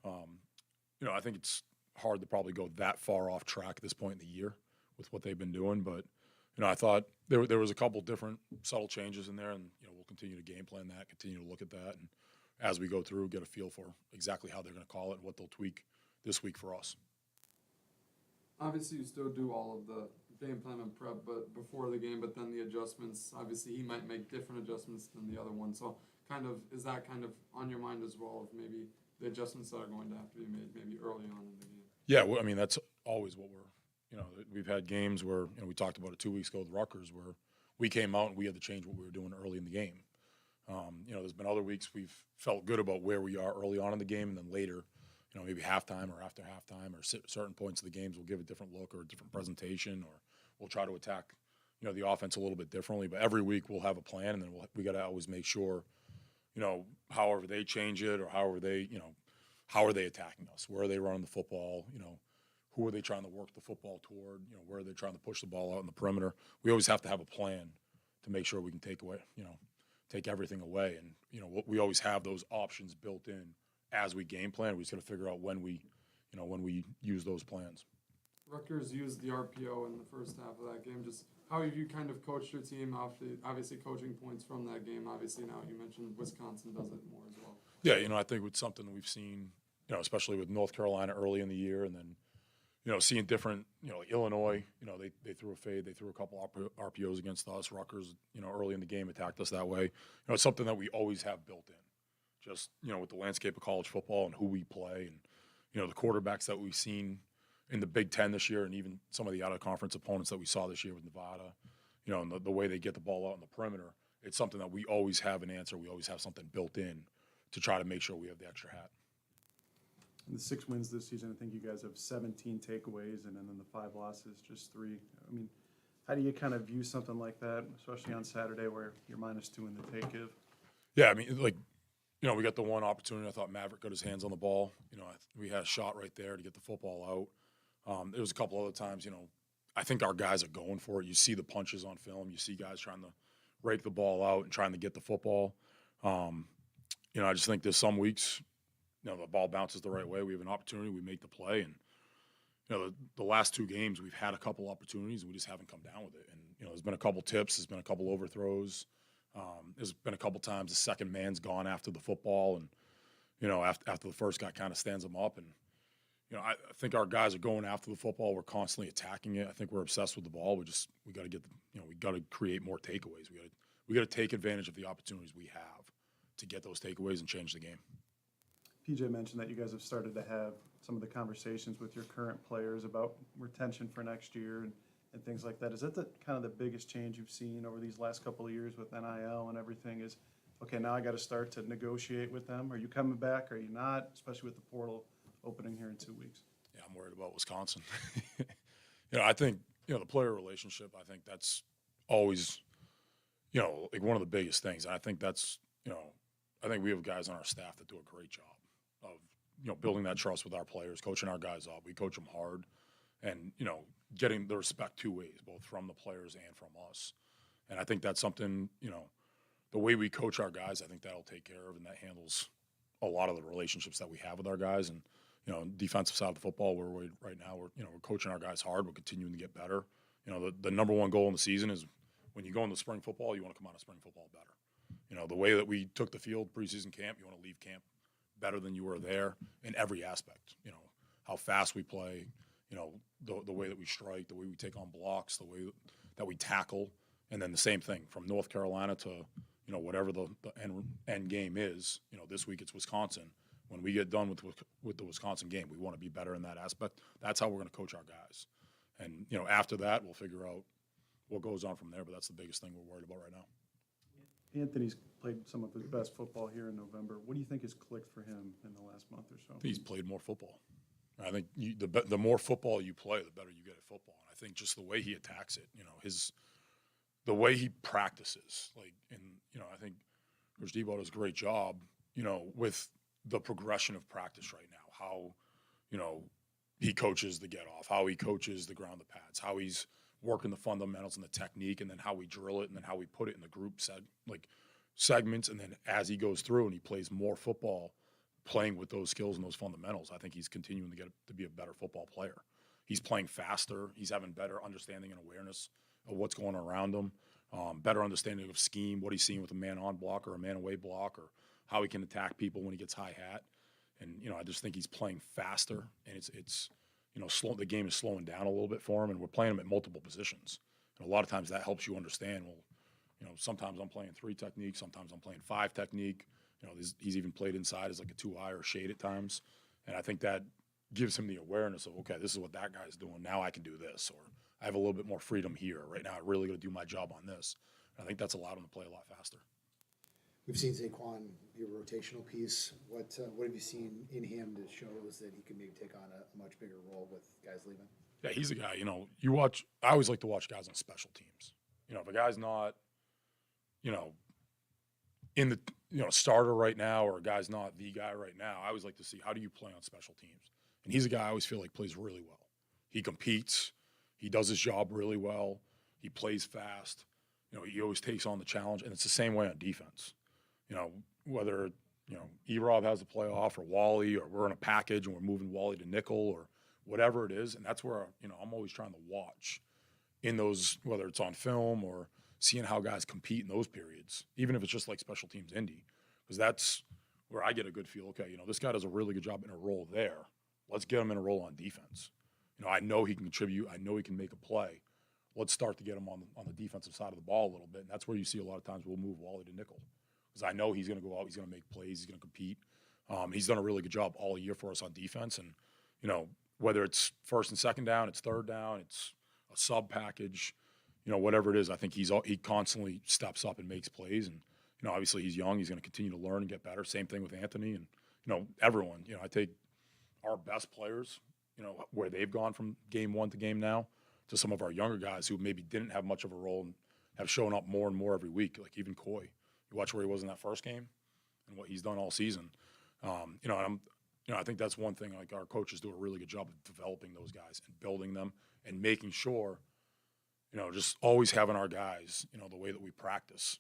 I think it's hard to probably go that far off track at this point in the year with what they've been doing. But, I thought there was a couple different subtle changes in there, and, we'll continue to game plan that, continue to look at that, and as we go through, get a feel for exactly how they're going to call it and what they'll tweak this week for us. Obviously, you still do all of the game plan and prep, but before the game, but then the adjustments. Obviously, he might make different adjustments than the other one. So, is that kind of on your mind as well? Of maybe the adjustments that are going to have to be made maybe early on in the game. Yeah, well, that's always what we're. We've had games where we talked about it 2 weeks ago with Rutgers, where we came out and we had to change what we were doing early in the game. There's been other weeks we've felt good about where we are early on in the game, and then later, maybe halftime or after halftime or certain points of the games, we'll give a different look or a different presentation, or we'll try to attack, the offense a little bit differently. But every week we'll have a plan, and then we got to always make sure, however they change it or however they, how are they attacking us? Where are they running the football? Who are they trying to work the football toward? Where are they trying to push the ball out in the perimeter? We always have to have a plan to make sure we can take everything away. And, we always have those options built in as we game plan. We just got to figure out when we use those plans. Rutgers used the RPO in the first half of that game. Just how have you kind of coached your team off obviously coaching points from that game? Obviously now you mentioned Wisconsin does it more as well. Yeah, I think it's something we've seen, especially with North Carolina early in the year, and then, seeing different, like Illinois, they threw a fade, they threw a couple RPOs against us. Rutgers, early in the game attacked us that way. It's something that we always have built in, just, with the landscape of college football and who we play and, the quarterbacks that we've seen in the Big Ten this year, and even some of the out-of-conference opponents that we saw this year with Nevada, and the way they get the ball out in the perimeter. It's something that we always have an answer. We always have something built in to try to make sure we have the extra hat. In the 6 wins this season, I think you guys have 17 takeaways, and then in the 5 losses, just 3. How do you kind of view something like that, especially on Saturday where you're -2 in the take give? Yeah, we got the one opportunity. I thought Maverick got his hands on the ball. We had a shot right there to get the football out. There was a couple other times, I think our guys are going for it. You see the punches on film. You see guys trying to rake the ball out and trying to get the football. I just think there's some weeks, the ball bounces the right way. We have an opportunity. We make the play. And, the last 2 games, we've had a couple opportunities, and we just haven't come down with it. And, there's been a couple tips. There's been a couple overthrows. There's been a couple times the second man's gone after the football, and after the first guy kind of stands them up, and I think our guys are going after the football. We're constantly attacking it. I think we're obsessed with the ball. We got to get we got to create more takeaways. We got to take advantage of the opportunities we have to get those takeaways and change the game. PJ mentioned that you guys have started to have some of the conversations with your current players about retention for next year and things like that. Is that kind of the biggest change you've seen over these last couple of years with NIL and everything is, okay, now I got to start to negotiate with them. Are you coming back? Are you not? Especially with the portal opening here in 2 weeks. Yeah, I'm worried about Wisconsin. I think, the player relationship, I think that's always, like one of the biggest things. And I think that's, I think we have guys on our staff that do a great job of, building that trust with our players, coaching our guys up. We coach them hard and, getting the respect 2 ways, both from the players and from us. And I think that's something, the way we coach our guys, I think that'll take care of, and that handles a lot of the relationships that we have with our guys. And, defensive side of the football, right now, we're coaching our guys hard. We're continuing to get better. The number one goal in the season is when you go into spring football, you want to come out of spring football better. The way that we took the field preseason camp, you want to leave camp better than you were there in every aspect. How fast we play, the way that we strike, the way we take on blocks, the way that we tackle, and then the same thing from North Carolina to, whatever the end game is. This week it's Wisconsin. When we get done with the Wisconsin game, we want to be better in that aspect. That's how we're going to coach our guys. And, after that, we'll figure out what goes on from there, but that's the biggest thing we're worried about right now. Anthony's played some of his best football here in November. What do you think has clicked for him in the last month or so? He's played more football. I think the more football you play, the better you get at football. And I think just the way he attacks it, the way he practices, I think Coach Debo does a great job, with the progression of practice right now. How, he coaches the get off, how he coaches the ground the pads, how he's working the fundamentals and the technique, and then how we drill it, and then how we put it in the group segments, and then as he goes through and he plays more football, playing with those skills and those fundamentals, I think he's continuing to get to be a better football player. He's playing faster. He's having better understanding and awareness of what's going on around him, better understanding of scheme, what he's seeing with a man-on block or a man-away block, or how he can attack people when he gets high hat. And I just think he's playing faster, and it's the game is slowing down a little bit for him, and we're playing him at multiple positions. And a lot of times that helps you understand, well, sometimes I'm playing 3 technique, sometimes I'm playing 5 technique. He's even played inside as like a 2-eye or shade at times. And I think that gives him the awareness of, okay, this is what that guy's doing. Now I can do this, or I have a little bit more freedom here. Right now I really got to do my job on this. And I think that's allowed him to play a lot faster. We've seen Zaquan be a rotational piece. What have you seen in him that shows that he can maybe take on a much bigger role with guys leaving? Yeah, he's a guy, I always like to watch guys on special teams. If a guy's not, in the, starter right now, or a guy's not the guy right now, I always like to see, how do you play on special teams? And he's a guy I always feel like plays really well. He competes. He does his job really well. He plays fast. He always takes on the challenge, and it's the same way on defense. Whether, E-Rob has a playoff, or Wally, or we're in a package and we're moving Wally to nickel, or whatever it is. And that's where, I'm always trying to watch in those, whether it's on film or seeing how guys compete in those periods, even if it's just like special teams Indy, because that's where I get a good feel. Okay, this guy does a really good job in a role there. Let's get him in a role on defense. I know he can contribute. I know he can make a play. Let's start to get him on the defensive side of the ball a little bit. And that's where you see a lot of times we'll move Wally to nickel, because I know he's going to go out, he's going to make plays, he's going to compete. He's done a really good job all year for us on defense. And, whether it's first and second down, it's third down, it's a sub package, whatever it is, I think he constantly steps up and makes plays. And, obviously he's young, he's going to continue to learn and get better. Same thing with Anthony and, everyone. I take our best players, where they've gone from game 1 to game now, to some of our younger guys who maybe didn't have much of a role and have shown up more and more every week, like even Coy. You watch where he was in that first game and what he's done all season. I think that's one thing, like our coaches do a really good job of developing those guys and building them and making sure, just always having our guys, the way that we practice.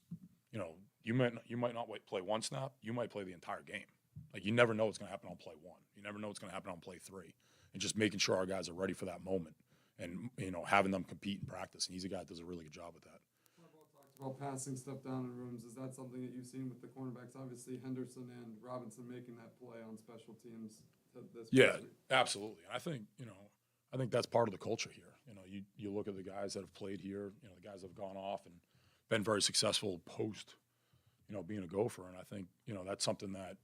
You might not play one snap, you might play the entire game. Like, you never know what's going to happen on play 1. You never know what's going to happen on play 3. And just making sure our guys are ready for that moment and, having them compete in practice. And he's a guy that does a really good job with that. Talked about passing stuff down in rooms. Is that something that you've seen with the cornerbacks? Obviously, Henderson and Robinson making that play on special teams. Yeah, absolutely. And I think that's part of the culture here. You look at the guys that have played here, the guys that have gone off and been very successful post, being a Gopher. And I think, that's something that,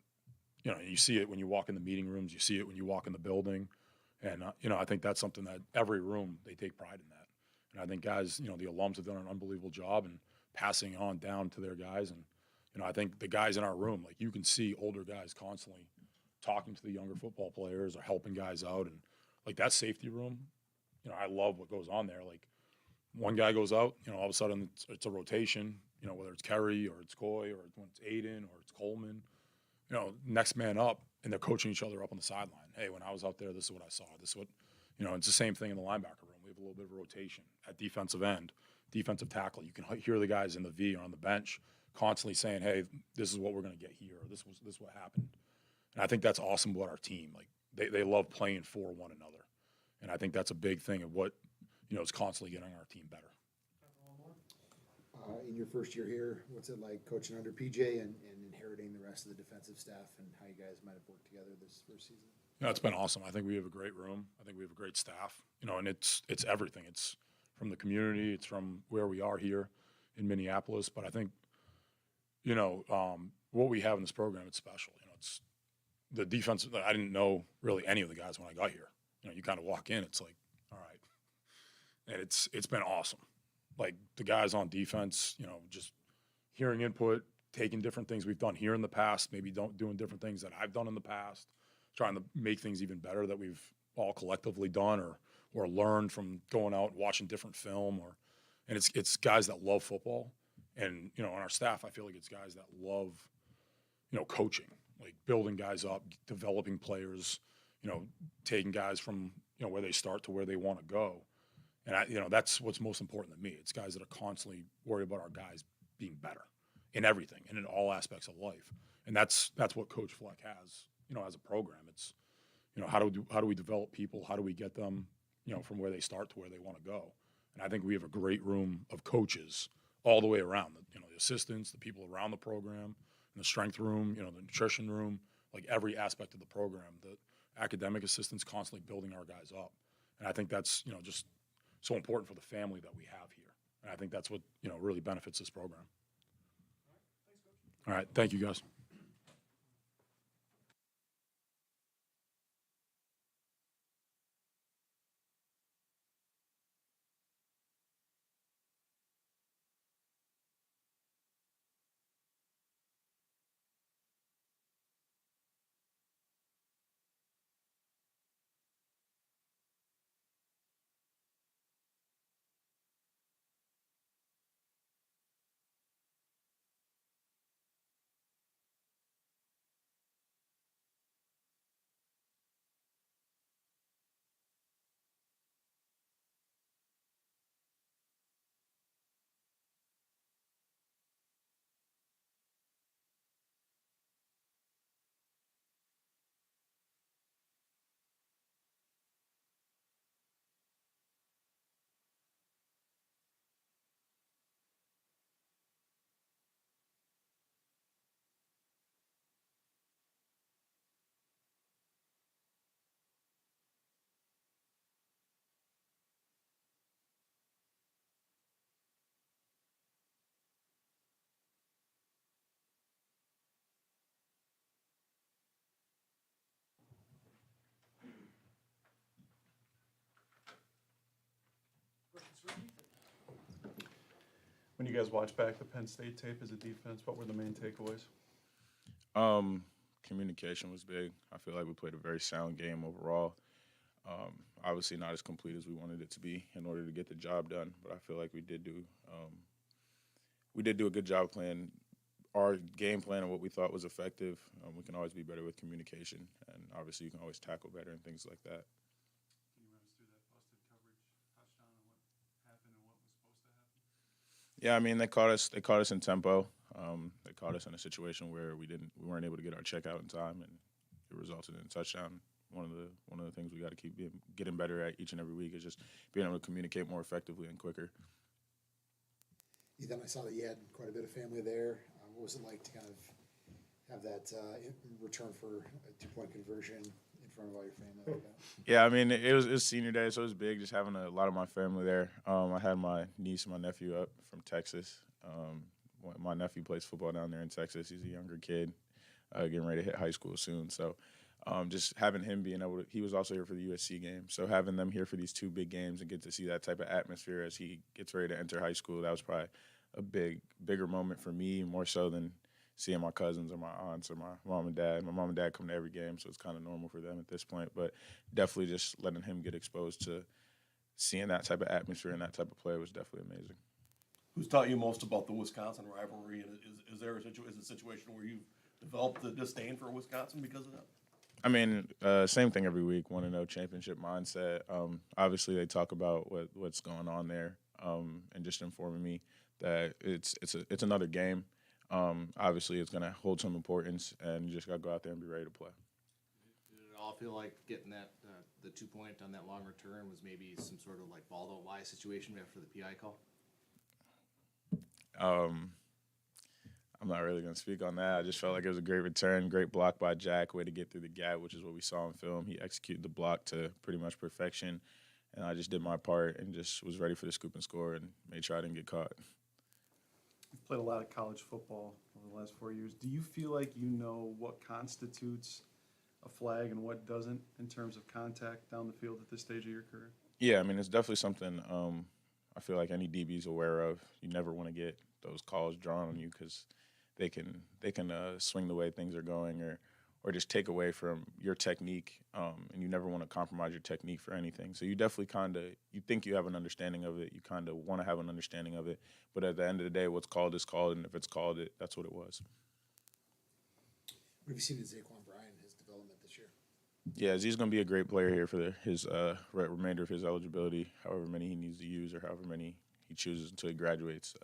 you see it when you walk in the meeting rooms, you see it when you walk in the building. And, I think that's something that every room, they take pride in that. And I think guys, the alums have done an unbelievable job in passing on down to their guys. And, I think the guys in our room, like, you can see older guys constantly talking to the younger football players or helping guys out. And, like, that safety room, I love what goes on there. Like, one guy goes out, all of a sudden it's a rotation, whether it's Kerry or it's Coy or it's Aiden or it's Coleman, next man up, and they're coaching each other up on the sideline. Hey, when I was out there, this is what I saw. This is what, it's the same thing in the linebacker room. We have a little bit of a rotation at defensive end, defensive tackle. You can hear the guys in the V or on the bench constantly saying, hey, this is what we're going to get here. Or this is what happened. And I think that's awesome about our team. Like, they love playing for one another. And I think that's a big thing of what, is constantly getting our team better. In your first year here, what's it like coaching under PJ and inheriting the rest of the defensive staff, and how you guys might have worked together this first season? It's been awesome. I think we have a great room. I think we have a great staff, and it's everything. It's from the community. It's from where we are here in Minneapolis. But I think, what we have in this program, it's special. It's the defense. I didn't know really any of the guys when I got here. You kind of walk in, it's like, all right. And it's been awesome. Like, the guys on defense, just hearing input, taking different things we've done here in the past, maybe doing different things that I've done in the past, trying to make things even better that we've all collectively done or learned from going out and watching different film. And it's guys that love football. And, on our staff, I feel like it's guys that love, coaching, like building guys up, developing players, taking guys from where they start to where they want to go. And that's what's most important to me. It's guys that are constantly worried about our guys being better in everything and in all aspects of life. And that's what Coach Fleck has, as a program. It's, how do we develop people? How do we get them, from where they start to where they want to go? And I think we have a great room of coaches all the way around. The assistants, the people around the program, and the strength room, the nutrition room, like every aspect of the program. The academic assistants constantly building our guys up. And I think that's, just so important for the family that we have here. And I think that's what, really benefits this program. All right. Thank you, guys. When you guys watch back the Penn State tape as a defense, what were the main takeaways? Communication was big. I feel like we played a very sound game overall. Obviously not as complete as we wanted it to be in order to get the job done, but I feel like we did do a good job playing our game plan and what we thought was effective. We can always be better with communication, and obviously you can always tackle better and things like that. Can you run us through that busted coverage touchdown and what happened and what was supposed to happen? Yeah, I mean they caught us in tempo. They caught us in a situation where we weren't able to get our check out in time, and it resulted in a touchdown. One of the things we got to keep getting better at each and every week is just being able to communicate more effectively and quicker. Ethan, I saw that you had quite a bit of family there. What was it like to kind of have that in return for a 2-point conversion in front of all your family like that? Yeah, I mean it was senior day, so it was big just having a lot of my family there. I had my niece and my nephew up from Texas. My nephew plays football down there in Texas. He's a younger kid, getting ready to hit high school soon. So just having him being able to – he was also here for the USC game. So having them here for these 2 big games and get to see that type of atmosphere as he gets ready to enter high school, that was probably a bigger moment for me, more so than seeing my cousins or my aunts or my mom and dad. My mom and dad come to every game, so it's kind of normal for them at this point. But definitely just letting him get exposed to seeing that type of atmosphere and that type of play was definitely amazing. Who's taught you most about the Wisconsin rivalry? And is there a situation where you've developed the disdain for Wisconsin because of that? I mean, same thing every week. Want to know championship mindset. Obviously, they talk about what's going on there, and just informing me that it's another game. Obviously, it's going to hold some importance, and you just got to go out there and be ready to play. Did it all feel like getting that the 2-point on that long return was maybe some sort of like ball don't lie situation after the PI call? I'm not really going to speak on that. I just felt like it was a great return, great block by Jack, way to get through the gap, which is what we saw in film. He executed the block to pretty much perfection, and I just did my part and just was ready for the scoop and score and made sure I didn't get caught. You've played a lot of college football over the last 4 years. Do you feel like you know what constitutes a flag and what doesn't in terms of contact down the field at this stage of your career? Yeah, I mean, it's definitely something I feel like any DB is aware of. You never want to get those calls drawn on you because they can swing the way things are going or just take away from your technique, and you never want to compromise your technique for anything. So you definitely you think you have an understanding of it. You kind of want to have an understanding of it. But at the end of the day, what's called is called, and if it's called, that's what it was. What have you seen in Zaquan Bryan, his development this year? Yeah, Z's going to be a great player here for his remainder of his eligibility, however many he needs to use or however many he chooses until he graduates.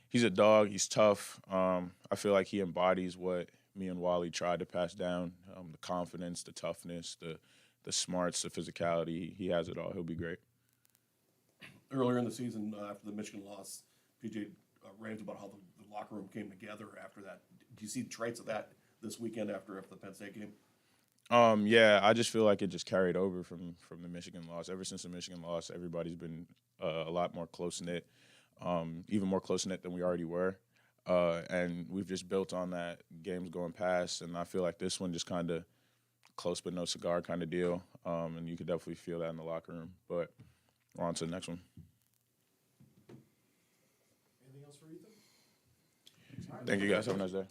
He's a dog. He's tough. I feel like he embodies what me and Wally tried to pass down: the confidence, the toughness, the smarts, the physicality. He has it all. He'll be great. Earlier in the season, after the Michigan loss, PJ raved about how the locker room came together after that. Do you see traits of that this weekend after the Penn State game? Yeah, I just feel like it just carried over from the Michigan loss. Ever since the Michigan loss, everybody's been a lot more close-knit, even more close-knit than we already were. And we've just built on that games going past, and I feel like this one just kind of close but no cigar kind of deal, and you could definitely feel that in the locker room. But we're on to the next one. Anything else for Ethan? Thank you, guys. Have a nice day.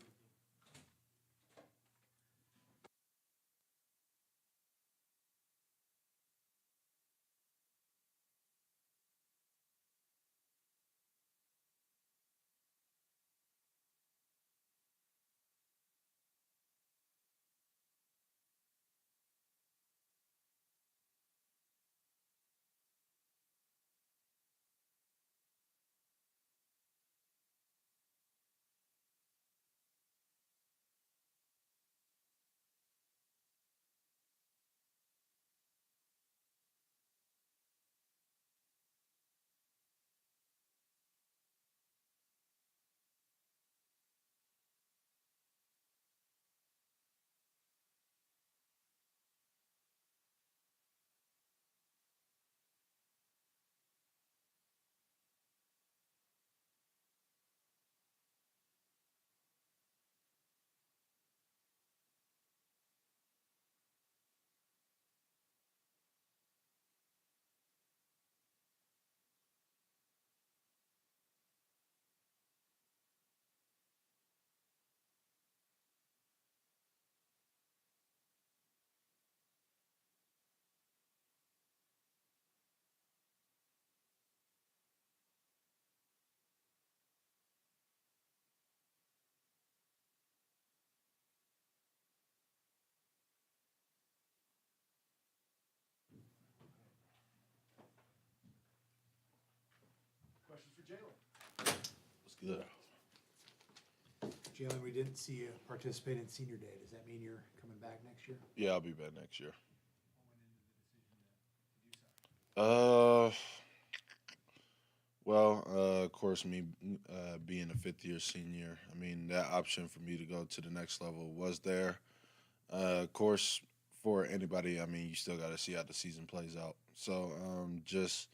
Questions for Jalen? It's good. Jalen, we didn't see you participate in senior day. Does that mean you're coming back next year? Yeah, I'll be back next year. Uh, well, of course, me being a fifth-year senior, I mean, that option for me to go to the next level was there. Of course, for anybody, I mean, you still got to see how the season plays out. So, just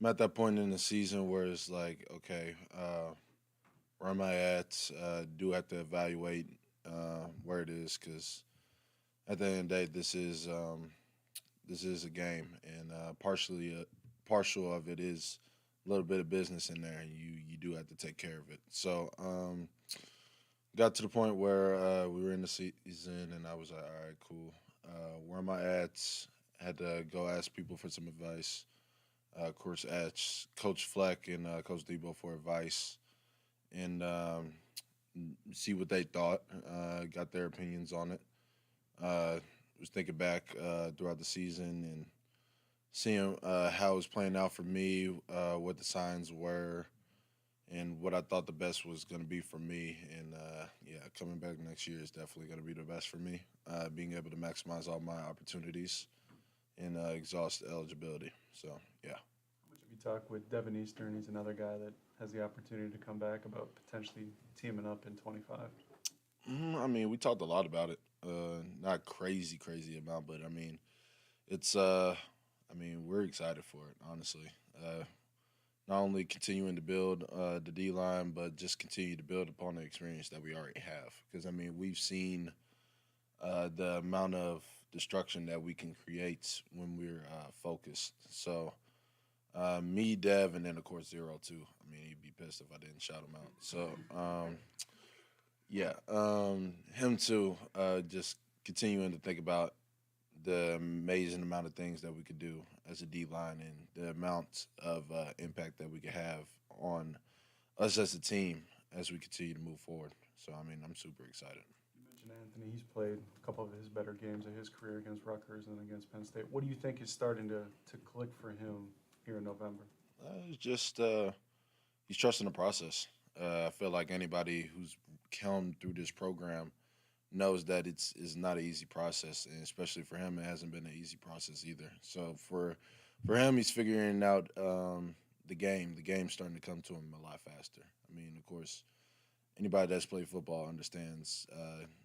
I'm at that point in the season where it's like, okay, where am I at? Do have to evaluate where it is because at the end of the day, this is a game, and partial of it is a little bit of business in there, and you do have to take care of it. So got to the point where we were in the season, and I was like, all right, cool. Where am I at? Had to go ask people for some advice. Of course, asked Coach Fleck and Coach Debo for advice, and see what they thought. Got their opinions on it. Was thinking back throughout the season and seeing how it was playing out for me, what the signs were, and what I thought the best was going to be for me. And yeah, coming back next year is definitely going to be the best for me. Being able to maximize all my opportunities and exhaust eligibility. So yeah. How much have you talked with Devin Eastern? He's another guy that has the opportunity to come back about potentially teaming up in 25. I mean, we talked a lot about it. Not crazy amount, but I mean, it's I mean, we're excited for it, honestly. Not only continuing to build the D line, but just continue to build upon the experience that we already have. Because I mean, we've seen the amount of destruction that we can create when we're focused. So, me, Dev, and then of course Zero too. I mean, he'd be pissed if I didn't shout him out. So, yeah, him too. Just continuing to think about the amazing amount of things that we could do as a D line and the amount of impact that we could have on us as a team as we continue to move forward. So, I mean, I'm super excited. You mentioned Anthony. He's played a couple of his better games of his career against Rutgers and against Penn State. What do you think is starting to click for him here in November? It's just he's trusting the process. I feel like anybody who's come through this program knows that it's not an easy process, and especially for him, it hasn't been an easy process either. So for him, he's figuring out the game. The game's starting to come to him a lot faster. I mean, of course, anybody that's played football understands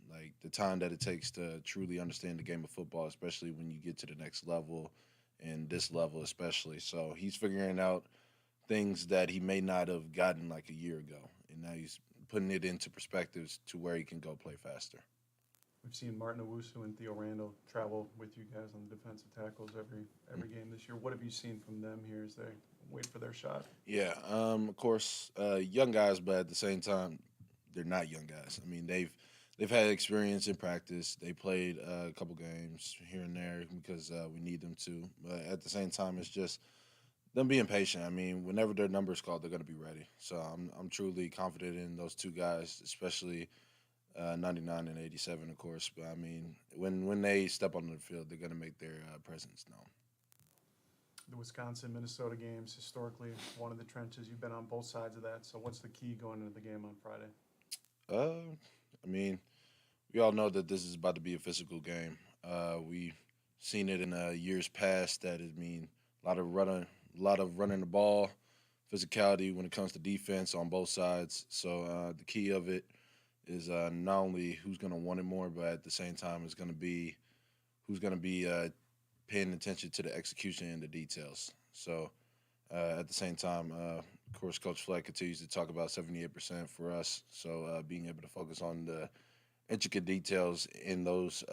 like the time that it takes to truly understand the game of football, especially when you get to the next level and this level especially. So he's figuring out things that he may not have gotten like a year ago, and now he's putting it into perspectives to where he can go play faster. We've seen Martin Owusu and Theo Randall travel with you guys on the defensive tackles every game this year. What have you seen from them here as they wait for their shot? Yeah, of course, young guys, but at the same time, they're not young guys. I mean, they've had experience in practice. They played a couple games here and there because we need them to. But at the same time, it's just them being patient. I mean, whenever their number is called, they're going to be ready. So I'm truly confident in those two guys, especially 99 and 87, of course. But I mean, when they step on the field, they're going to make their presence known. The Wisconsin-Minnesota games, historically, one of the trenches. You've been on both sides of that. So what's the key going into the game on Friday? I mean, we all know that this is about to be a physical game. We've seen it in years past that it mean a lot of running the ball, physicality when it comes to defense on both sides. So the key of it is not only who's going to want it more, but at the same time, it's going to be who's going to be paying attention to the execution and the details. So at the same time, of course, Coach Fleck continues to talk about 78% for us. So being able to focus on the intricate details in those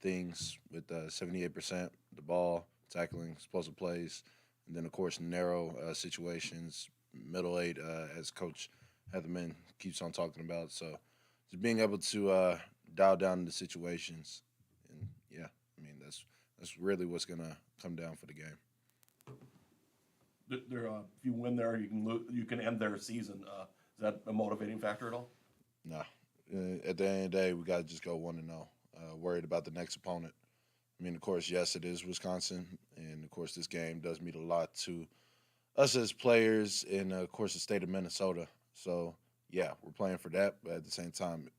things with 78%, the ball, tackling, explosive plays, and then, of course, narrow situations, middle eight, as Coach Heatherman keeps on talking about. So just being able to dial down the situations, and yeah, I mean that's really what's gonna come down for the game. If you win there, you can end their season. Is that a motivating factor at all? No, at the end of the day, we got to just go 1-0. Worried about the next opponent. I mean, of course, yes, it is Wisconsin, and of course, this game does mean a lot to us as players, and of course, the state of Minnesota. So yeah, we're playing for that, but at the same time,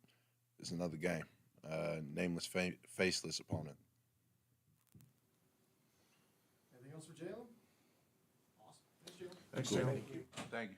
it's another game. Nameless, faceless opponent. Anything else for Jalen? Awesome. Thanks, Thanks, Jalen. Jalen. Thank you.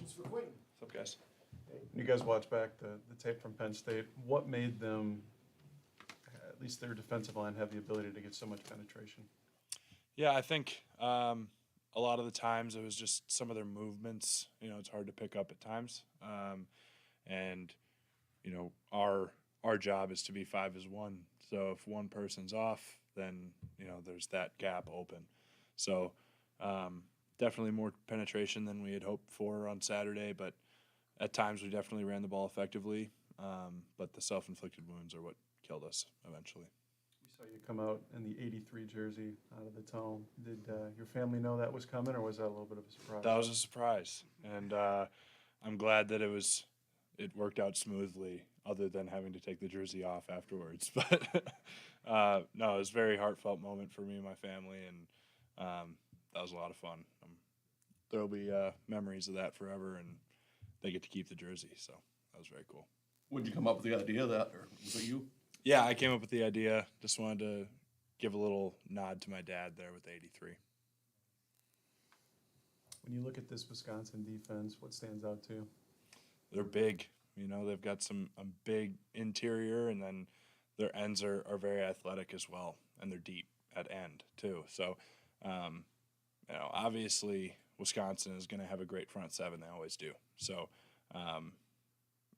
What's up, guys? You guys watch back the tape from Penn State. What made them, at least their defensive line, have the ability to get so much penetration? Yeah, I think a lot of the times it was just some of their movements. You know, it's hard to pick up at times, and you know our job is to be 5-1. So if one person's off, then you know there's that gap open. So definitely more penetration than we had hoped for on Saturday, but at times we definitely ran the ball effectively. But the self-inflicted wounds are what killed us eventually. We saw you come out in the 83 jersey out of the tunnel. Did your family know that was coming, or was that a little bit of a surprise? That was a surprise, and I'm glad that it worked out smoothly, other than having to take the jersey off afterwards. But no, it was a very heartfelt moment for me and my family, and that was a lot of fun. There'll be memories of that forever, and they get to keep the jersey, so that was very cool. When did you come up with the idea of that, or was it you? Yeah, I came up with the idea. Just wanted to give a little nod to my dad there with 83. When you look at this Wisconsin defense, what stands out to you? They're big. You know, they've got a big interior, and then their ends are very athletic as well, and they're deep at end too. So, you know, obviously Wisconsin is going to have a great front seven. They always do. So,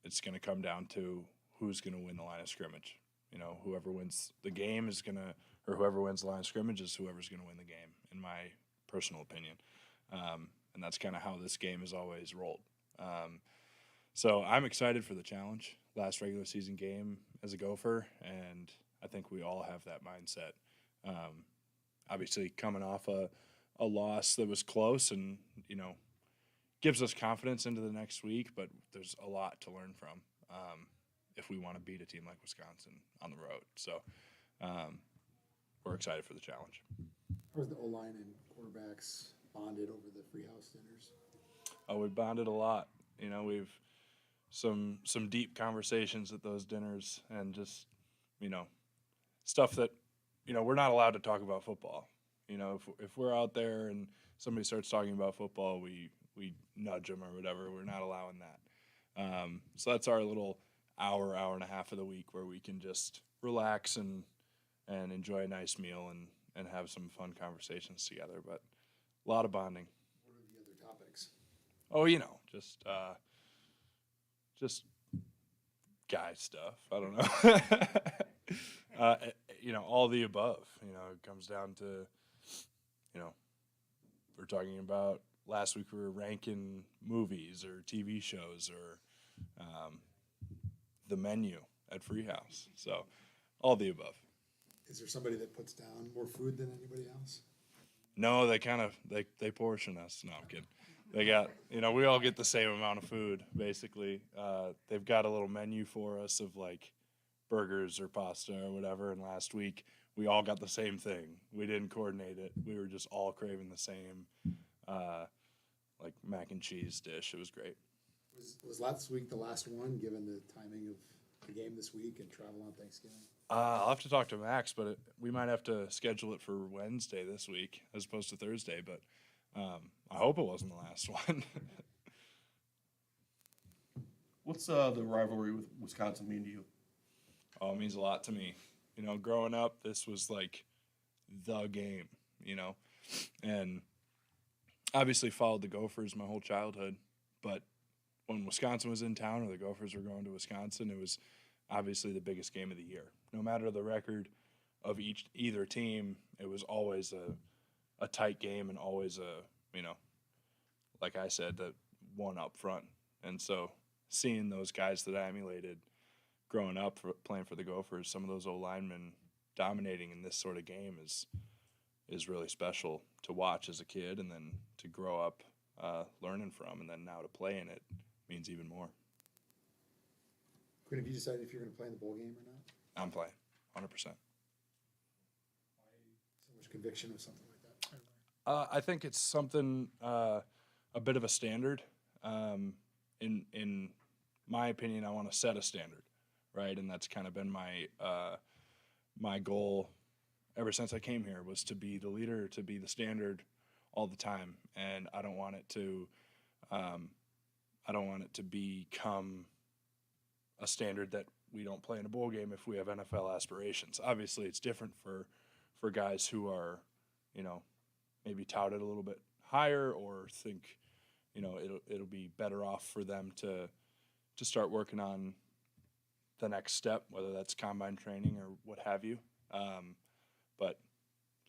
it's going to come down to who's going to win the line of scrimmage. You know, whoever wins the game is going to, or whoever wins the line of scrimmage is whoever's going to win the game, in my personal opinion. And that's kind of how this game is always rolled. So I'm excited for the challenge. Last regular season game as a Gopher, and I think we all have that mindset. Obviously, coming off a loss that was close, and you know, gives us confidence into the next week. But there's a lot to learn from if we want to beat a team like Wisconsin on the road. So we're excited for the challenge. How was the O-line and quarterbacks bonded over the free house dinners? Oh, we bonded a lot. You know, we've some deep conversations at those dinners, and just, you know, stuff that, you know, we're not allowed to talk about football. You know, if we're out there and somebody starts talking about football, we nudge them or whatever. We're not allowing that. So that's our little hour and a half of the week where we can just relax and enjoy a nice meal and have some fun conversations together. But a lot of bonding. What are the other topics? Oh, you know, just guy stuff. I don't know. You know, all the above. You know, it comes down to, you know, we're talking about last week we were ranking movies or TV shows or the menu at Free House. So all the above. Is there somebody that puts down more food than anybody else? No, they portion us. No, I'm kidding. They got, you know, we all get the same amount of food, basically. They've got a little menu for us of, like, burgers or pasta or whatever, and last week we all got the same thing. We didn't coordinate it. We were just all craving the same, like, mac and cheese dish. It was great. Was last week the last one, given the timing of the game this week and travel on Thanksgiving? I'll have to talk to Max, but we might have to schedule it for Wednesday this week as opposed to Thursday, but I hope it wasn't the last one. What's the rivalry with Wisconsin mean to you? Oh, it means a lot to me. You know, growing up, this was like the game, you know, and obviously followed the Gophers my whole childhood. But when Wisconsin was in town or the Gophers were going to Wisconsin, it was obviously the biggest game of the year. No matter the record of either team, it was always a tight game and always you know, like I said, the one up front. And so seeing those guys that I emulated growing up playing for the Gophers, some of those O-linemen dominating in this sort of game is really special to watch as a kid, and then to grow up learning from, and then now to play in it means even more. Quinn, have you decided if you're going to play in the bowl game or not? I'm playing, 100%. Why so much conviction of something like that? I think it's something, a bit of a standard. In my opinion, I want to set a standard, right? And that's kind of been my goal ever since I came here, was to be the leader, to be the standard all the time. And I don't want it to I don't want it to become a standard that we don't play in a bowl game if we have NFL aspirations. Obviously, it's different for guys who are, maybe touted a little bit higher or think, it'll be better off for them to start working on the next step, whether that's combine training or what have you. But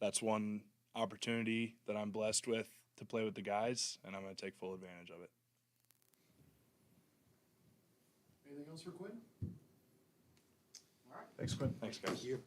that's one opportunity that I'm blessed with to play with the guys, and I'm going to take full advantage of it. Anything else for Quinn? Thanks, Quinn. Thanks, guys. Thank you.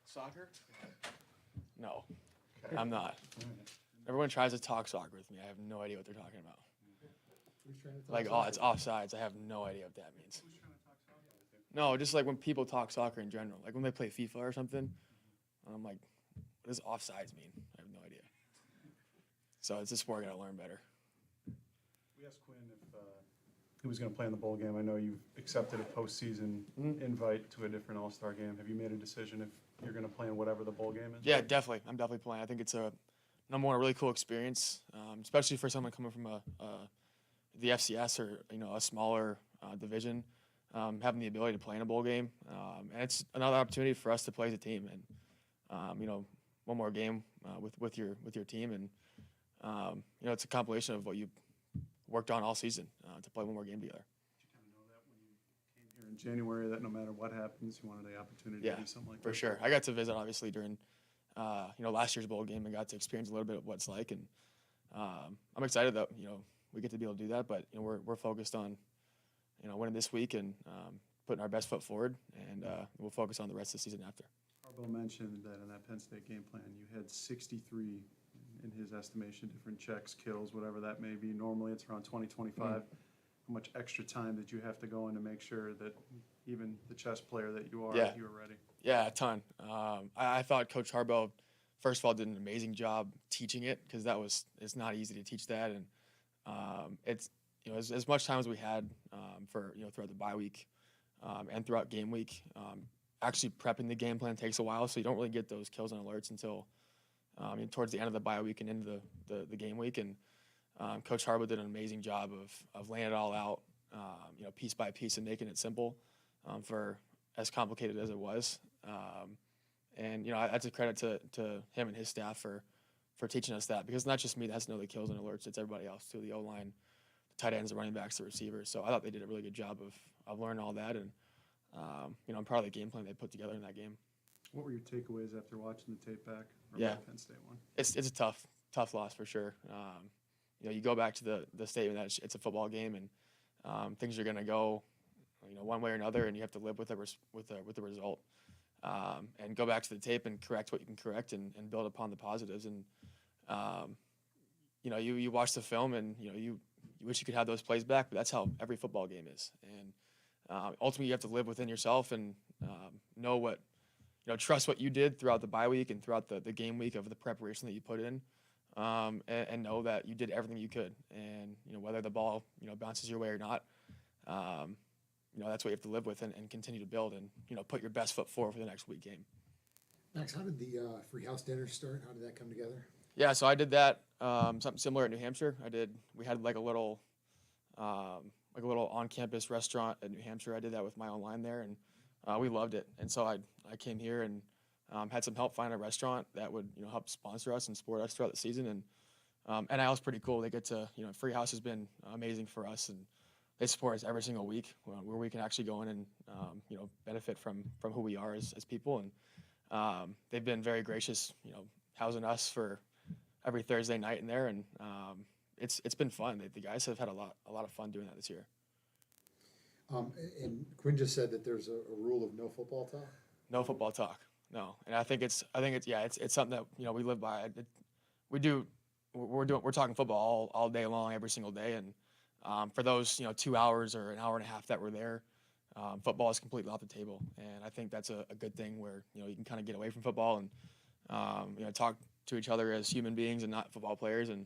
Soccer? No, I'm not. Everyone tries to talk soccer with me. I have no idea what they're talking about. Like, oh, it's offsides. I have no idea what that means. No, just like when people talk soccer in general, like when they play FIFA or something, and I'm like, what does offsides mean? I have no idea. So it's a sport I gotta learn better. We asked Quinn if he was going to play in the bowl game. I know you've accepted a postseason invite to a different All-Star game. Have you made a decision if you're going to play in whatever the bowl game is? Yeah, definitely. I'm definitely playing. I think it's a really cool experience, especially for someone coming from the FCS or a smaller division, having the ability to play in a bowl game, and it's another opportunity for us to play as a team, and one more game with your team, and it's a compilation of what you worked on all season to play one more game together. Did you kind of know that when you came here in January that no matter what happens, you wanted the opportunity to do something like that? For sure. I got to visit obviously during last year's bowl game and got to experience a little bit of what it's like, and I'm excited that we get to be able to do that. But we're focused on winning this week and putting our best foot forward, and we'll focus on the rest of the season after. Harbaugh mentioned that in that Penn State game plan, you had 63, in his estimation, different checks, kills, whatever that may be. Normally it's around 20, 25. How much extra time did you have to go in to make sure that even the chess player that you are, you were ready? Yeah, a ton. I thought Coach Harbaugh, first of all, did an amazing job teaching it, because it's not easy to teach that, and it's as much time as we had for throughout the bye week and throughout game week. Actually prepping the game plan takes a while, so you don't really get those kills and alerts until towards the end of the bye week and into the game week. And Coach Harbaugh did an amazing job of laying it all out, piece by piece, and making it simple for as complicated as it was. And that's a credit to him and his staff for teaching us that, because it's not just me that has to know the kills and alerts; it's everybody else too, the O-line, the tight ends, the running backs, the receivers. So I thought they did a really good job of learning all that, and I'm proud of the game plan they put together in that game. What were your takeaways after watching the tape back from Yeah. that Penn State one? It's a tough loss for sure. You go back to the statement that it's a football game, and things are going to go one way or another, and you have to live with the result, and go back to the tape and correct what you can correct, and build upon the positives. And you watch the film, and you wish you could have those plays back, but that's how every football game is. And ultimately, you have to live within yourself and trust what you did throughout the bye week and throughout the game week of the preparation that you put in, and know that you did everything you could. And whether the ball bounces your way or not, that's what you have to live with and continue to build, and put your best foot forward for the next week game. Max, how did the free house dinner start? How did that come together? Yeah, so I did that, something similar in New Hampshire. We had like a little on-campus restaurant in New Hampshire. I did that with my own line there, and we loved it. And so I came here and had some help find a restaurant that would help sponsor us and support us throughout the season. And NIL's pretty cool. They get to Free House has been amazing for us, and they support us every single week where we can actually go in and benefit from who we are as people. And they've been very gracious, housing us for every Thursday night in there, and it's been fun. The guys have had a lot of fun doing that this year. And Quinn just said that there's a rule of no football talk. No football talk. No, and I think it's something that we live by. We're talking football all day long, every single day, and for those 2 hours or an hour and a half that we're there, football is completely off the table, and I think that's a good thing where you can kind of get away from football and talk to each other as human beings and not football players, and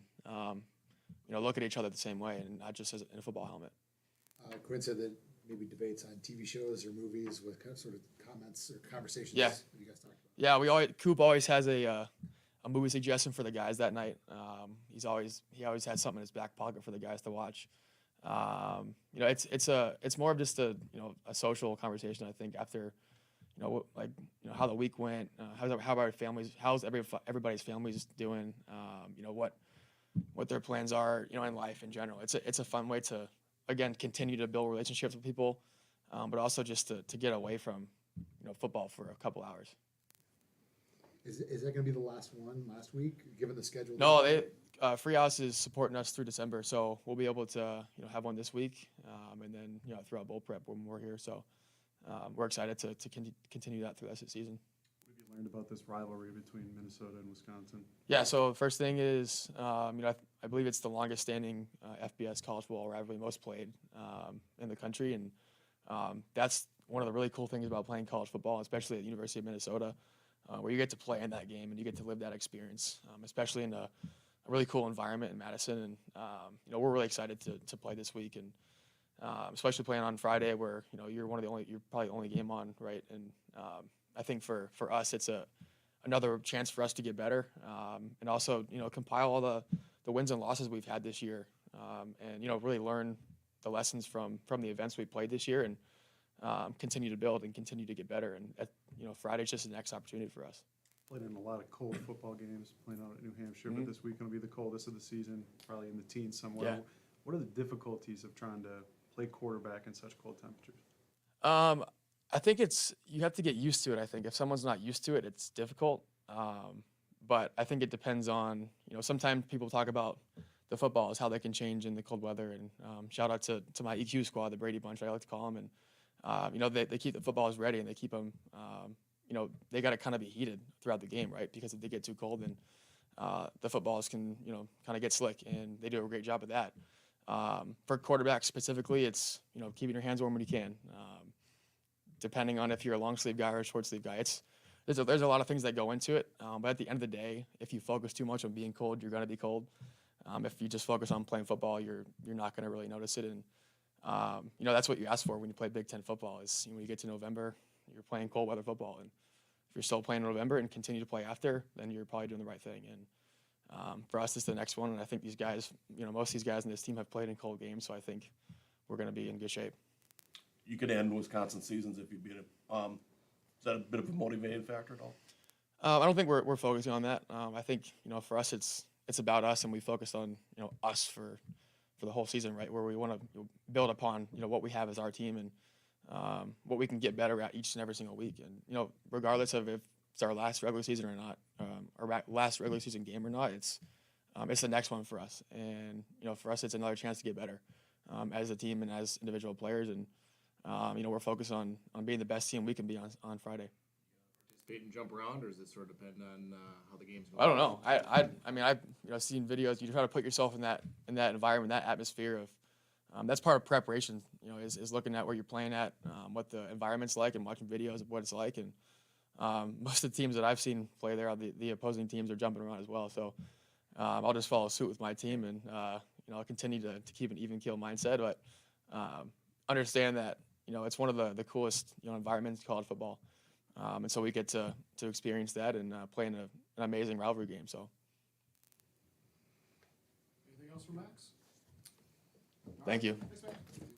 look at each other the same way and not just as in a football helmet. Quinn said that maybe debates on TV shows or movies with kind of sort of comments or conversations. Yeah. That you guys talked about. Yeah, Coop always has a movie suggestion for the guys that night. He always has something in his back pocket for the guys to watch. It's more of just a social conversation. I think after how the week went, how our families, how's everybody's families doing, what their plans are, in life in general. It's a fun way to again continue to build relationships with people, but also just to get away from football for a couple hours. Is that going to be the last week, given the schedule? No, Free House is supporting us through December, so we'll be able to have one this week, and then throughout bowl prep when we're here. So we're excited to continue that through the rest of the season. Would it be learned about this rivalry between Minnesota and Wisconsin? Yeah, so first thing is, I believe it's the longest standing FBS college football rivalry, most played in the country. And that's one of the really cool things about playing college football, especially at the University of Minnesota, where you get to play in that game and you get to live that experience, especially in a really cool environment in Madison. And, we're really excited to play this week. And especially playing on Friday where, you're probably the only game on, right? And I think for us, it's another chance for us to get better, and also compile all the wins and losses we've had this year, and really learn the lessons from the events we played this year, and continue to build and continue to get better. And Friday's just the next opportunity for us. Played in a lot of cold football games, playing out at New Hampshire, but this week going to be the coldest of the season, probably in the teens somewhere. Yeah. What are the difficulties of trying to play quarterback in such cold temperatures? I think you have to get used to it. I think if someone's not used to it, it's difficult. But I think it depends on, sometimes people talk about the footballs, how they can change in the cold weather. And shout out to my EQ squad, the Brady Bunch, I like to call them. And, they keep the footballs ready, and they keep them, they got to kind of be heated throughout the game, right? Because if they get too cold, then the footballs can, kind of get slick, and they do a great job of that. For quarterbacks specifically, it's, keeping your hands warm when you can. Depending on if you're a long sleeve guy or a short sleeve guy, there's a lot of things that go into it. But at the end of the day, if you focus too much on being cold, you're going to be cold. If you just focus on playing football, you're not going to really notice it. And that's what you ask for when you play Big Ten football. Is when you get to November, you're playing cold weather football. And if you're still playing in November and continue to play after, then you're probably doing the right thing. And for us, it's the next one. And I think these guys, most of these guys in this team have played in cold games, so I think we're going to be in good shape. You could end Wisconsin seasons if you beat it. Is that a bit of a motivating factor at all? I don't think we're focusing on that. I think for us it's about us, and we focus on us for the whole season, right? Where we want to build upon what we have as our team, and what we can get better at each and every single week. And regardless of if it's our last regular season or not, our last regular season game or not, it's the next one for us. And for us, it's another chance to get better as a team and as individual players. And we're focused on being the best team we can be on Friday. Participate and jump around, or does it sort of depend on how the game's going? I don't know. I've seen videos. You try to put yourself in that environment, that atmosphere of. That's part of preparation. Is looking at where you're playing at, what the environment's like, and watching videos of what it's like. And most of the teams that I've seen play there, the opposing teams are jumping around as well. So I'll just follow suit with my team, and I'll continue to keep an even keel mindset, but understand that it's one of the coolest environments, college football, and so we get to experience that and play in an amazing rivalry game. So, Anything else for Max? thank you. Thanks, Max.